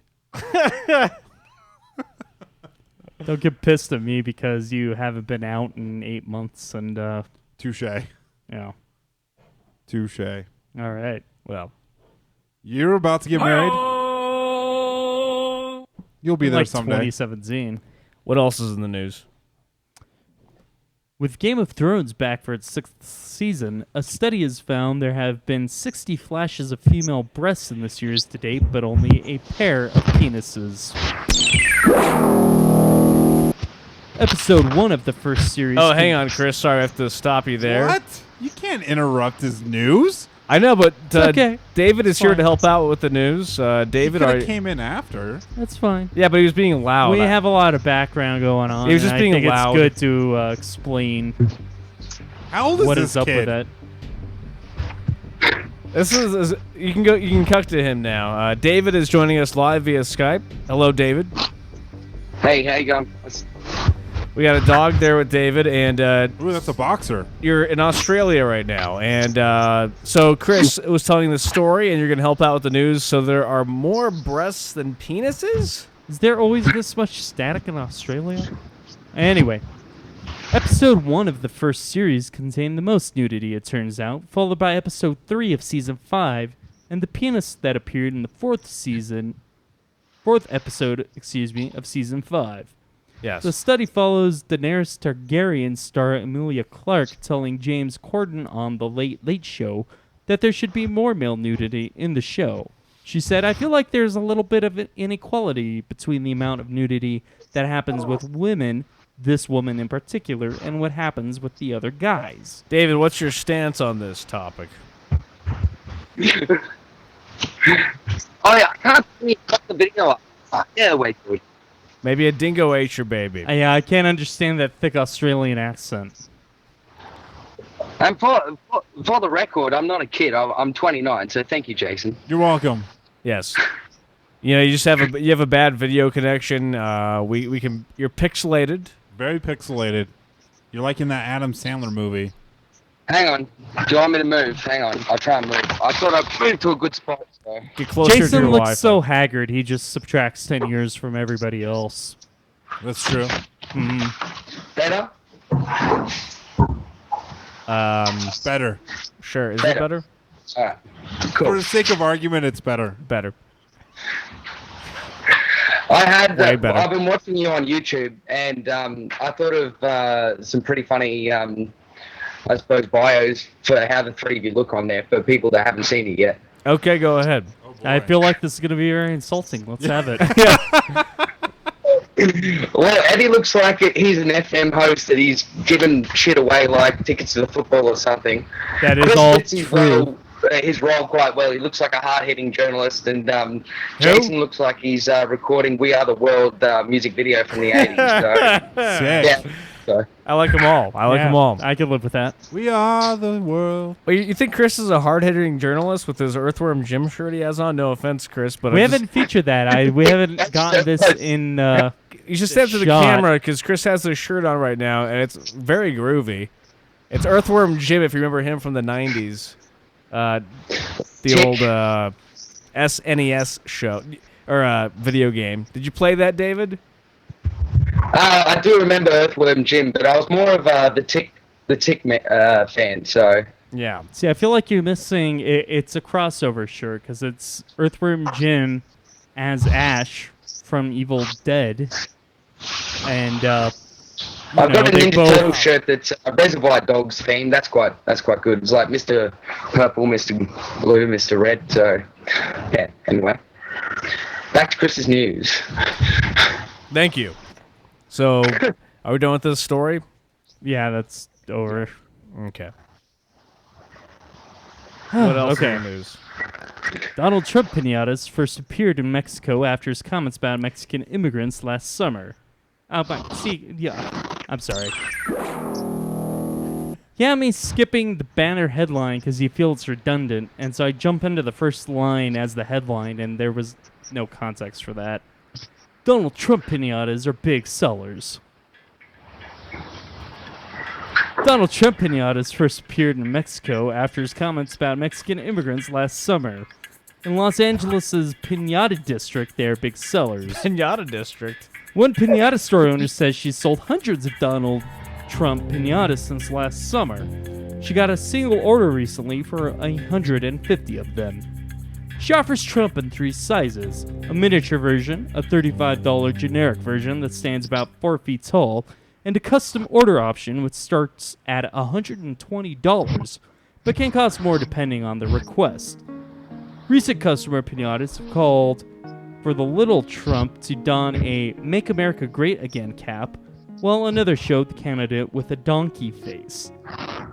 Don't get pissed at me because you haven't been out in 8 months and, Touche. yeah. Touche. All right. Well, You're about to get married? You'll be there like someday. 2017. what else is in the news? With Game of Thrones back for its 6th season, a study has found there have been 60 flashes of female breasts in the series to date, but only a pair of penises. Episode 1 of the first series. Oh, hang on, Chris. Sorry, I have to stop you there. What? You can't interrupt his news. I know, but okay. David is here Fine. to help out with the news. David, He are coulda came in after. That's fine. yeah, but he was being loud. We have a lot of background going on. He was and just being I think loud. It's good to explain How old is what this is up kid? with it. This is you can go. You can cut to him now. David is joining us live via Skype. Hello, David. Hey, how you going? We got a dog there with David, and Ooh, that's a boxer. you're in Australia right now. And so Chris was telling the story, and you're going to help out with the news. So there are more breasts than penises? Is there always this much static in Australia? Anyway, episode 1 of the first series contained the most nudity, it turns out, followed by episode 3 of season 5, and the penis that appeared in the fourth episode, of season 5. Yes. The study follows Daenerys Targaryen star Emilia Clarke telling James Corden on The Late Late Show that there should be more male nudity in the show. She said, I feel like there's a little bit of inequality between the amount of nudity that happens with women, this woman in particular, and what happens with the other guys. David, what's your stance on this topic? I can't see the video up. Yeah, wait, dude. Maybe a dingo ate your baby. Yeah, I can't understand that thick Australian accent. And for the record, I'm not a kid. I'm 29, so thank you, Jason. You're welcome. Yes. You know, you just have a bad video connection. We can. You're pixelated. Very pixelated. You're like in that Adam Sandler movie. Hang on. Do you want me to move? Hang on. I'll try and move. I thought I'd move to a good spot. So. Get closer to Jason your looks Wi-Fi. so haggard. He just subtracts 10 years from everybody else. That's true. Better? Better. Sure. Is it better? All right. Cool. For the sake of argument, it's better. Better. I've better. been watching you on YouTube, and I thought of some pretty funny, I suppose, bios for how the three of you look on there for people that haven't seen it yet. Okay, go ahead. I feel like this is going to be very insulting. Let's have it. Well, Eddie looks like he's an FM host that he's given shit away like tickets to the football or something. That is Chris all fits true. his role quite well. He looks like a hard-hitting journalist, and Jason looks like he's recording "We Are the World" music video from the 80s. So, Sick. yeah. So. I like them all. I like them all. I could live with that. We are the world. Well, you think Chris is a hard-hitting journalist with his Earthworm Jim shirt he has on? No offense, Chris, but We haven't featured that. We haven't gotten this in. You should stand to the shot. camera because Chris has this shirt on right now, and it's very groovy. It's Earthworm Jim, if you remember him from the 90s. The old SNES show, or video game. Did you play that, David? I do remember Earthworm Jim, but I was more of the Tick fan, so... Yeah. See, I feel like you're missing. It's a crossover shirt because it's Earthworm Jim as Ash from Evil Dead, and I've got a they Ninja both- Turtle shirt that's Reservoir Dogs themed. That's quite good. It's like Mr. Purple, Mr. Blue, Mr. Red. So, yeah. Anyway, back to Chris's news. Thank you. So, are we done with this story? Yeah, that's over. Okay. What else Okay. in the news? Donald Trump pinatas first appeared in Mexico after his comments about Mexican immigrants last summer. I'm sorry. Yeah, me skipping the banner headline because you feel it's redundant, and so I jump into the first line as the headline, and there was no context for that. Donald Trump pinatas are big sellers. Donald Trump pinatas first appeared in Mexico after his comments about Mexican immigrants last summer. In Los Angeles' Pinata District, they are big sellers. Pinata District. One pinata store owner says she's sold hundreds of Donald Trump pinatas since last summer. She got a single order recently for 150 of them. She offers Trump in 3 sizes: a miniature version, a $35 generic version that stands about 4 feet tall, and a custom order option which starts at $120, but can cost more depending on the request. Recent customer pinatas have called for the little Trump to don a Make America Great Again cap, while another showed the candidate with a donkey face.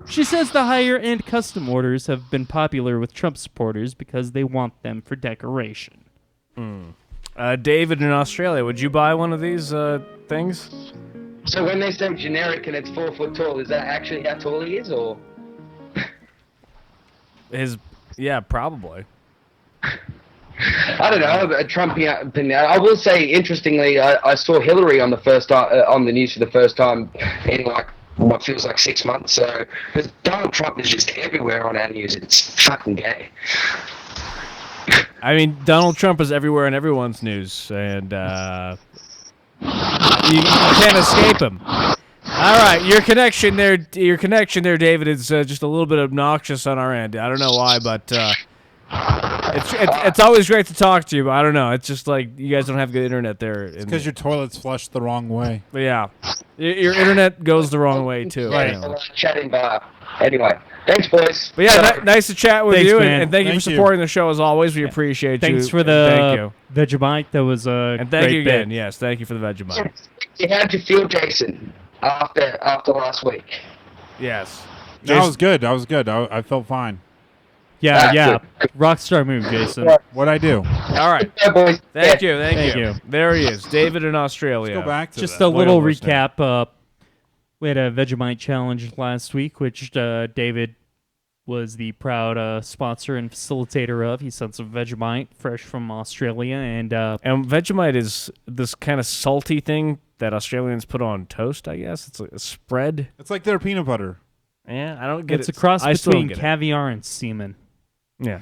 She says the higher-end custom orders have been popular with Trump supporters because they want them for decoration. David in Australia, would you buy one of these things? So when they say generic and it's 4 foot tall, is that actually how tall he is, or? Yeah, probably. I don't know, a Trump pinata. I will say, interestingly, I saw Hillary on the news for the first time in like what feels like 6 months. So, because Donald Trump is just everywhere on our news. It's fucking gay. I mean, Donald Trump is everywhere in everyone's news, and you can't escape him. All right, your connection there, David, is just a little bit obnoxious on our end. I don't know why, but It's always great to talk to you, but I don't know. It's just like you guys don't have good internet there. It's because your toilet's flushed the wrong way. But yeah, your internet goes the wrong way too. Right. Chatting bar. Anyway, thanks, boys. But yeah, nice to chat with Thanks, you, man. and thank you for supporting the show as always. We appreciate you. Thanks for Thank you. the Vegemite. That was a And thank great you again. bit. Yes, thank you for the Vegemite. How'd you feel, Jason, after last week? Yes. That was good. I felt fine. Yeah. Rockstar move, Jason. What'd I do? All right. Thank you. There he is, David in Australia. Let's go back to Just that. a little Loyal listener. recap. We had a Vegemite challenge last week, which David was the proud sponsor and facilitator of. He sent some Vegemite fresh from Australia, and Vegemite is this kind of salty thing that Australians put on toast. I guess it's like a spread. It's like their peanut butter. Yeah, I don't get it's it. a cross I still don't between get it. caviar and semen. Yeah.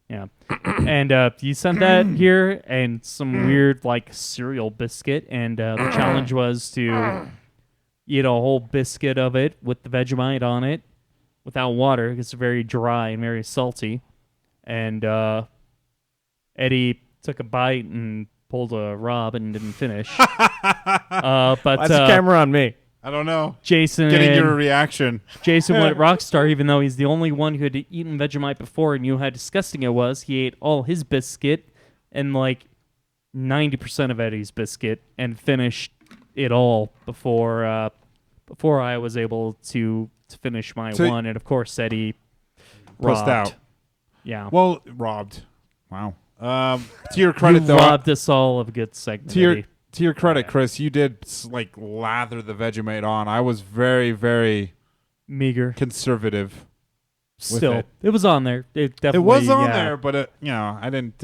Yeah. And you sent that here and some weird like cereal biscuit, and the challenge was to eat a whole biscuit of it with the Vegemite on it without water. It's very dry and very salty. And Eddie took a bite and pulled a Rob and didn't finish. But Why's the camera on me? I don't know. Jason Getting your reaction. Jason went Rockstar, even though he's the only one who had eaten Vegemite before and knew how disgusting it was. He ate all his biscuit and like 90% of Eddie's biscuit and finished it all before I was able to finish my one. And of course, Eddie Pressed robbed. out. Yeah. Well, robbed. Wow. To your credit, You though, robbed us all of a good segment. Eddie. To your credit, Chris, you did like lather the Vegemite on. I was very, very meager, conservative. Still, it was on there. It definitely was on yeah. there, but I didn't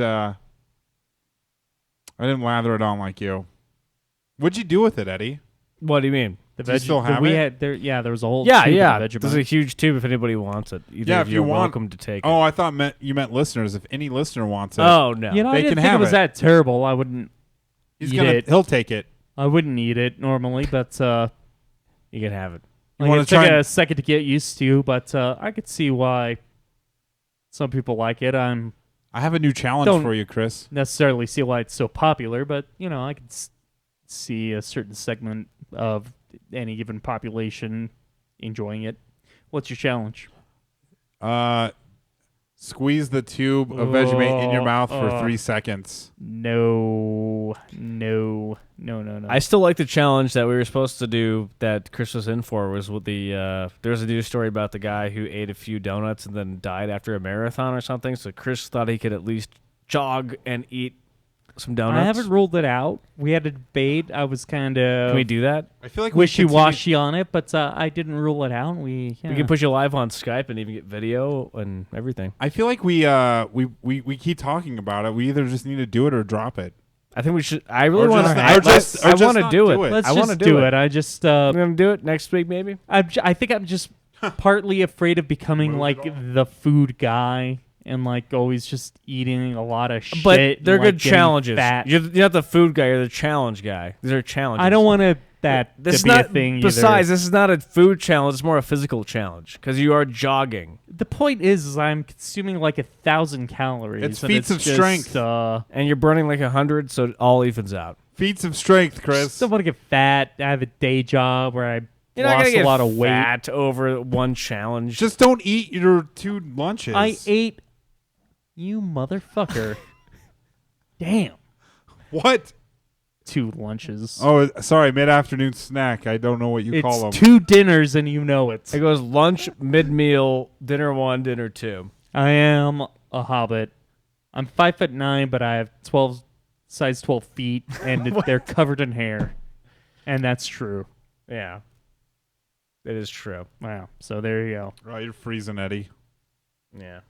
lather it on like you. What'd you do with it, Eddie? What do you mean? Do you still have we it? had there. Yeah, there was a whole Yeah, tube yeah. of Vegemite. There's a huge tube if anybody wants it. Either if you're you want, welcome to take it. Oh, I thought you meant listeners. If any listener wants it, Oh no, You know, they I didn't can think have it was it. that terrible. I wouldn't eat it. He'll take it. I wouldn't eat it normally, but you can have it. You like, wanna it took try a and- second to get used to, but I could see why some people like it. I have a new challenge Don't- for you, Chris. necessarily see why it's so popular, but you know, I could see a certain segment of any given population enjoying it. What's your challenge? Squeeze the tube of Vegemite in your mouth for 3 seconds. No. I still like the challenge that we were supposed to do that Chris was in for was with the there was a news story about the guy who ate a few donuts and then died after a marathon or something. So Chris thought he could at least jog and eat some donuts. I haven't ruled it out. We had a debate. I was kind of Can we do that? I feel like we wishy-washy on it, but I didn't rule it out. We can push you live on Skype and even get video and everything. I feel like we keep talking about it. We either just need to do it or drop it. I think we should. I really want to. or just I want to not do it. do it. Let's I want to just do it. I just We're gonna do it next week, maybe. I think I'm just partly afraid of becoming like the food guy and like always just eating a lot of shit. But and, they're like, good getting challenges. fat. You're not the food guy. You're the challenge guy. These are challenges. I don't want to This is be not. a thing. Besides, either. this is not a food challenge. It's more a physical challenge because you are jogging The point is I'm consuming like 1,000 calories. It's and feats of just, strength. and you're burning like 100, so it all evens out. Feats of strength, Chris. Still want to get fat. I have a day job where I You're not lost gonna get a lot of weight. fat over one challenge. Just don't eat your 2 lunches. I ate. You motherfucker. Damn. What? 2 lunches. Oh, sorry, mid-afternoon snack. I don't know what you call them. It's 2 dinners and you know it. It goes lunch, mid-meal, dinner 1, dinner 2. I am a hobbit. I'm 5'9", but I have size 12 feet, and they're covered in hair. And that's true. Yeah. It is true. Wow. So there you go. Oh, you're freezing, Eddie. Yeah.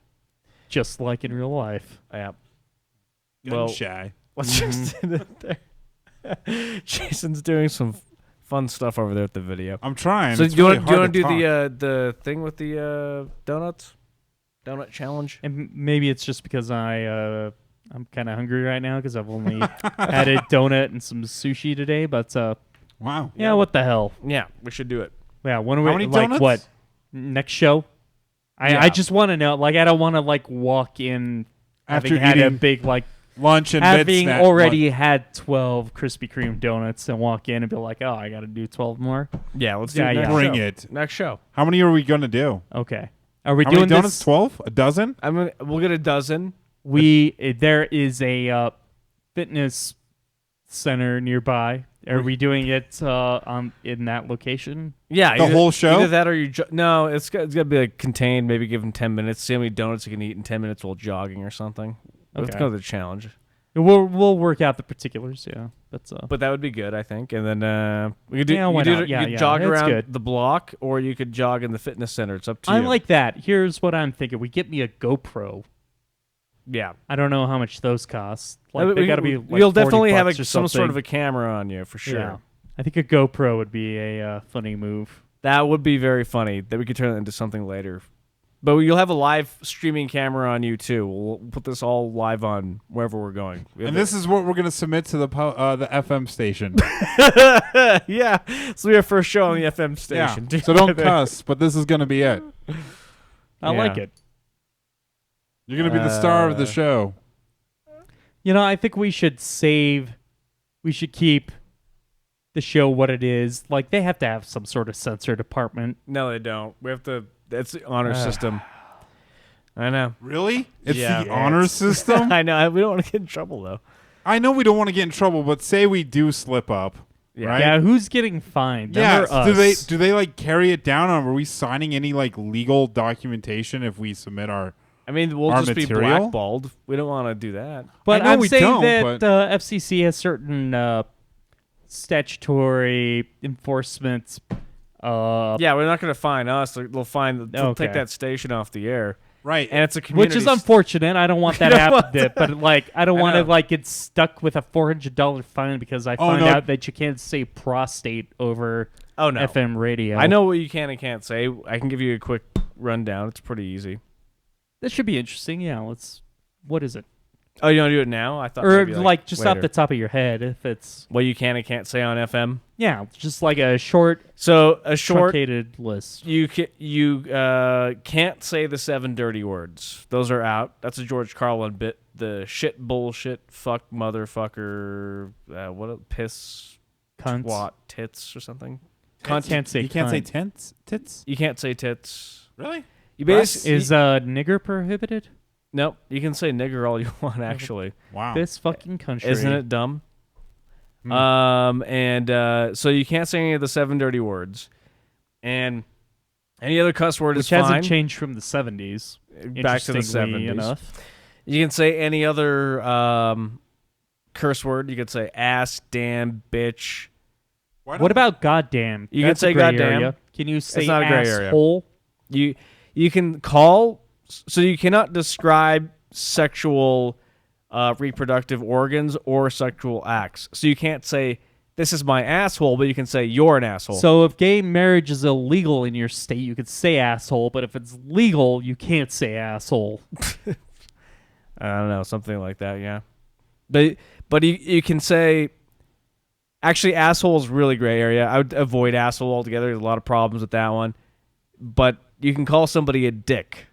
Just like in real life. Yeah. Gun shy. Let's just end it there. Jason's doing some fun stuff over there with the video. I'm trying. So It's do you really want to hard do talk. the thing with the donuts? Donut challenge? And maybe it's just because I'm kind of hungry right now because I've only had a donut and some sushi today. But wow. Yeah, what the hell? Yeah, we should do it. Yeah, when are How we many like donuts? what? Next show? I just want to know. Like, I don't want to like walk in After had a eating big like lunch and having mid-snack already had 12 Krispy Kreme donuts and walk in and be like, oh, I got to do 12 more. Yeah, let's do Yeah, it. yeah. Next Bring show. it. Next show. How many are we going to do? Okay. Are we How doing many donuts? this? 12? A dozen? We'll get a dozen. There is a fitness center nearby. Are we doing it in that location? Yeah, The whole show? Either that or no. It's got to be like contained. Maybe give them 10 minutes. See how many donuts you can eat in 10 minutes while jogging or something. That's Okay. kind of the challenge. We'll work out the particulars. Yeah, that's But that would be good, I think. And then we could do. Yeah, why you, do not? you Yeah, could yeah, jog that's around good. the block, or you could jog in the fitness center. It's up to I you. like that. Here's what I'm thinking: we get me a GoPro. Yeah, I don't know how much those cost. Like they got to be. Like you'll 40 definitely have bucks or some sort of something. a camera on you for sure. Yeah. I think a GoPro would be a funny move. That would be very funny. That we could turn it into something later. But you'll have a live streaming camera on you too. We'll put this all live on wherever we're going. And this is what we're going to submit to the FM station. yeah. So we have first show on the FM station. Yeah. So don't cuss, but this is going to be it. I like it. You're going to be the star of the show. You know, I think we should keep the show what it is. Like, they have to have some sort of censor department. No, they don't. We have to. That's the honor system. I know. Really? It's Yeah. the honor system? I know. We don't want to get in trouble though. I know we don't want to get in trouble, but say we do slip up. Yeah. Right? Yeah, who's getting fined? Them Yeah. or us? Do they like carry it down? Or are we signing any like legal documentation if we submit our? I mean, we'll Our just be material? blackballed. We don't want to do that. But I know I'm we saying don't, that but- FCC has certain statutory enforcement. Yeah, we're not going to fine us. They'll fine. They'll Okay. take that station off the air. Right. And it's a community. Which is unfortunate. I don't want that don't to want happen. But like, I don't want to know. like get stuck with a $400 fine because I find no. out that you can't say prostate over Oh no. FM radio. I know what you can and can't say. I can give you a quick rundown. It's pretty easy. That should be interesting. Yeah, what is it? Oh, you want to do it now? I thought Or maybe, like just off later. the top of your head, if it's What you can and can't say on FM. yeah, just like a short, So a short. truncated list. You can't say the 7 dirty words. Those are out. That's a George Carlin bit. The shit, bullshit, fuck, motherfucker, piss, Cunts. twat, tits or something. Can't say You can't say cunt. tits? You can't say tits. Really? You basically Is nigger prohibited? nope. You can say nigger all you want. Actually, Wow. This fucking country. isn't it dumb? So you can't say any of the 7 dirty words, and any other cuss word Which is fine. hasn't changed from the 70s. Back to the interestingly 70s. enough. You can say any other curse word. You could say ass, damn, bitch. What about goddamn? You can That's a say gray goddamn. area. Can you say not a gray area. asshole? You can call. So you cannot describe sexual reproductive organs or sexual acts. So you can't say this is my asshole, but you can say you're an asshole. So if gay marriage is illegal in your state, you could say asshole, but if it's legal, you can't say asshole. I don't know, something like that, yeah. But you can say, actually, asshole is really gray area. I would avoid asshole altogether. There's a lot of problems with that one. But you can call somebody a dick.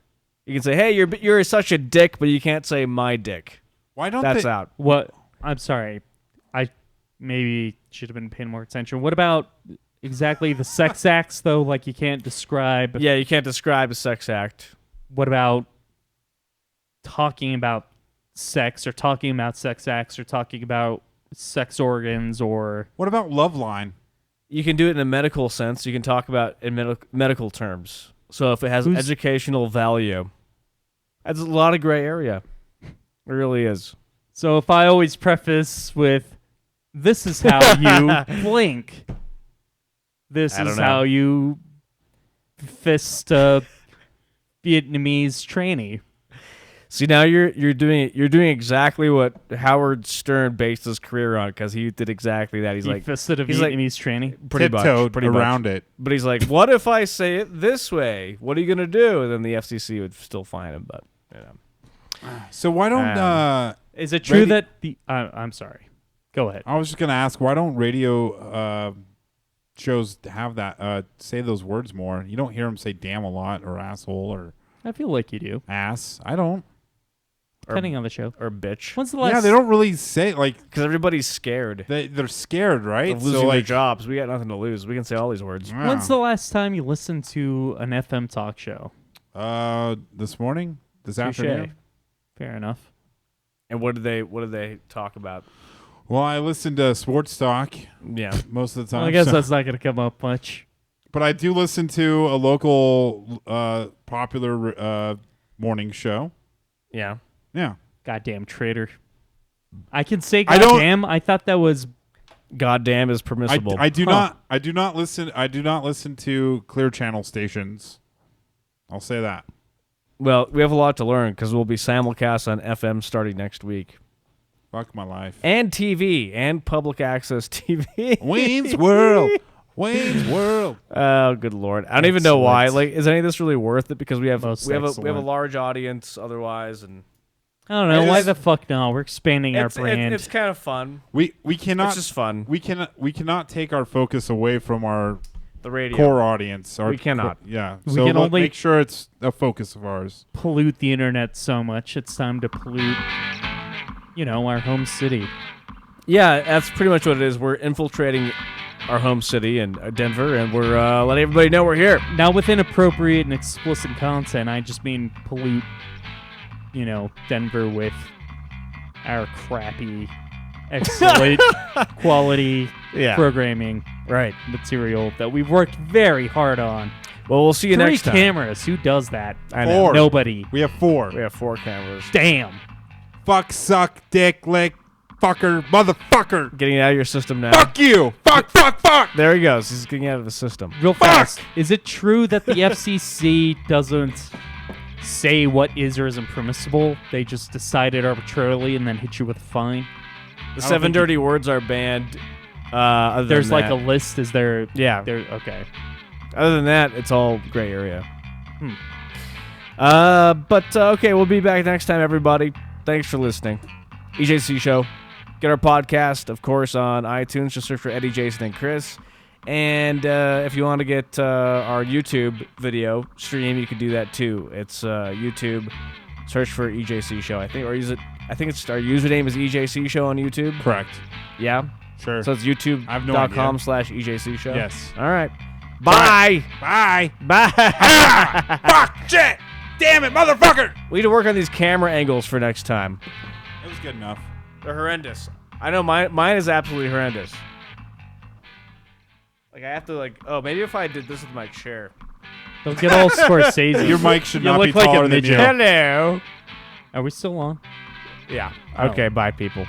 You can say, hey, you're such a dick, but you can't say my dick. Why don't That's they? out. What? I'm sorry. I maybe should have been paying more attention. What about exactly the sex acts, though? Like you can't describe. Yeah, you can't describe a sex act. What about talking about sex or talking about sex acts or talking about sex organs or What about love line? You can do it in a medical sense. You can talk about it in medical terms. So if it has educational value, that's a lot of gray area. It really is. So if I always preface with, this is how you blink. This I don't is know. how you fist a Vietnamese trainee. See, now you're doing exactly what Howard Stern based his career on, because he did exactly that. He's He like fisted a he's like, Vietnamese trainee. pretty much Tiptoed around it. But he's like, what if I say it this way? What are you gonna do? And then the FCC would still fine him. But you know. So why don't Is it true that the... I'm sorry. Go ahead. I was just gonna ask, why don't radio shows have that say those words more? You don't hear them say damn a lot or asshole or I feel like you do. ass. I don't. depending on the show. Or bitch. When's the last? Yeah, they don't really say like Because everybody's scared they're scared, right? of losing their jobs. We got nothing to lose. We can say all these words. When's the last time you listened to an FM talk show? This morning, this Touché. afternoon. Fair enough. And what did they talk about? Well, I listened to sports talk. Yeah, most of the time. Well, I guess that's not going to come up much. But I do listen to a local popular morning show. Yeah. Yeah. Goddamn traitor. I can say goddamn. I thought that was goddamn is permissible. I do not listen to Clear Channel stations. I'll say that. Well, we have a lot to learn because we'll be simulcast on FM starting next week. Fuck my life. And TV and public access TV. Wayne's World. Wayne's World. Oh, good lord! I don't even know why. Like, is any of this really worth it? Because we have a large audience otherwise, and I don't know why the fuck no. We're expanding our brand. It's kind of fun. We cannot. It's just fun. We cannot take our focus away from the radio core audience. We cannot. Yeah. We so can only make sure it's a focus of ours. Pollute the internet so much. It's time to pollute, our home city. Yeah, that's pretty much what it is. We're infiltrating our home city in Denver, and we're letting everybody know we're here. Now, with inappropriate and explicit content, I just mean pollute, Denver with our crappy, excellent quality programming material that we've worked very hard on. Well, we'll see you 3 next time. cameras. Who does that? I know. 4. Nobody. We have 4. We have 4 cameras. Damn. Fuck, suck, dick, lick, fucker, motherfucker. Getting it out of your system now. Fuck you. Fuck. There he goes. He's getting out of the system. Real fast. Is it true that the FCC doesn't say what is or isn't permissible? They just decide it arbitrarily and then hit you with a fine? The 7 dirty words are banned. There's like a list. Is there? Yeah. Okay. Other than that, it's all gray area. Okay, we'll be back next time, everybody. Thanks for listening. EJC Show. Get our podcast, of course, on iTunes. Just search for Eddie, Jason, and Chris. And if you want to get our YouTube video stream, you can do that too. It's YouTube. Search for EJC Show. I think our username is EJC Show on YouTube. Correct. Yeah. Sure. So it's youtube.com/EJC Show. Yes. All right. Bye. Bye. Bye. Fuck. Shit. Damn it, motherfucker. We need to work on these camera angles for next time. It was good enough. They're horrendous. I know mine is absolutely horrendous. Like I have to maybe if I did this with my chair. They'll get all Scorsese. Your mic should You not be look like a taller than midget. you. Hello. Are we still on? Yeah. Oh. Okay, bye people.